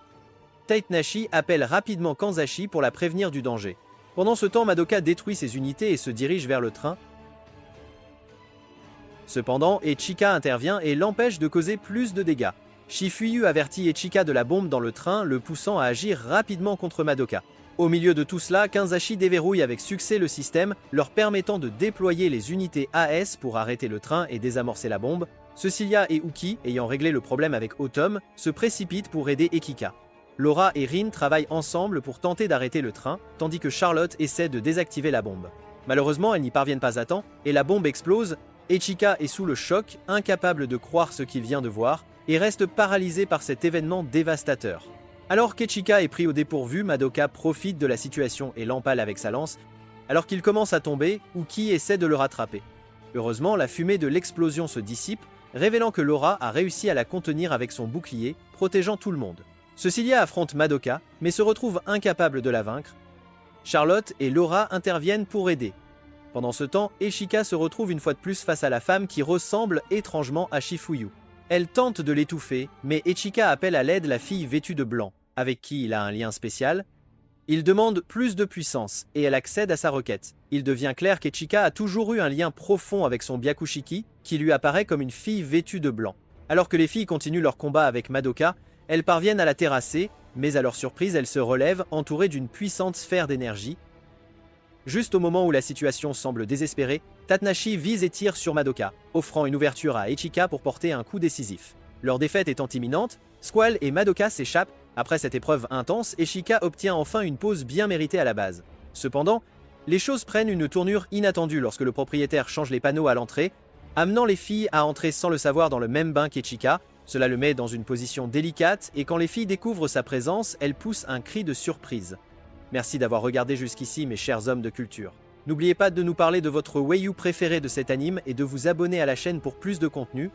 Tight Nashi appelle rapidement Kanzashi pour la prévenir du danger. Pendant ce temps, Madoka détruit ses unités et se dirige vers le train. Cependant, Echika intervient et l'empêche de causer plus de dégâts. Shifuyu avertit Echika de la bombe dans le train, le poussant à agir rapidement contre Madoka. Au milieu de tout cela, Kanzashi déverrouille avec succès le système, leur permettant de déployer les unités AS pour arrêter le train et désamorcer la bombe. Cecilia et Uki, ayant réglé le problème avec Otum, se précipitent pour aider Ekika. Laura et Rin travaillent ensemble pour tenter d'arrêter le train, tandis que Charlotte essaie de désactiver la bombe. Malheureusement, elles n'y parviennent pas à temps, et la bombe explose. Echika est sous le choc, incapable de croire ce qu'il vient de voir, et reste paralysée par cet événement dévastateur. Alors qu'Echika est pris au dépourvu, Madoka profite de la situation et l'empale avec sa lance. Alors qu'il commence à tomber, Uki essaie de le rattraper. Heureusement, la fumée de l'explosion se dissipe, révélant que Laura a réussi à la contenir avec son bouclier, protégeant tout le monde. Cecilia affronte Madoka, mais se retrouve incapable de la vaincre. Charlotte et Laura interviennent pour aider. Pendant ce temps, Echika se retrouve une fois de plus face à la femme qui ressemble étrangement à Shifuyu. Elle tente de l'étouffer, mais Echika appelle à l'aide la fille vêtue de blanc, avec qui il a un lien spécial. Il demande plus de puissance, et elle accède à sa requête. Il devient clair qu'Echika a toujours eu un lien profond avec son Byakushiki, qui lui apparaît comme une fille vêtue de blanc. Alors que les filles continuent leur combat avec Madoka, elles parviennent à la terrasser, mais à leur surprise, elle se relève, entourée d'une puissante sphère d'énergie. Juste au moment où la situation semble désespérée, Tatnashi vise et tire sur Madoka, offrant une ouverture à Echika pour porter un coup décisif. Leur défaite étant imminente, Squall et Madoka s'échappent. Après cette épreuve intense, Echika obtient enfin une pause bien méritée à la base. Cependant, les choses prennent une tournure inattendue lorsque le propriétaire change les panneaux à l'entrée, amenant les filles à entrer sans le savoir dans le même bain qu'Echika. Cela le met dans une position délicate et quand les filles découvrent sa présence, elles poussent un cri de surprise. Merci d'avoir regardé jusqu'ici mes chers hommes de culture. N'oubliez pas de nous parler de votre Waiyu préféré de cet anime et de vous abonner à la chaîne pour plus de contenu.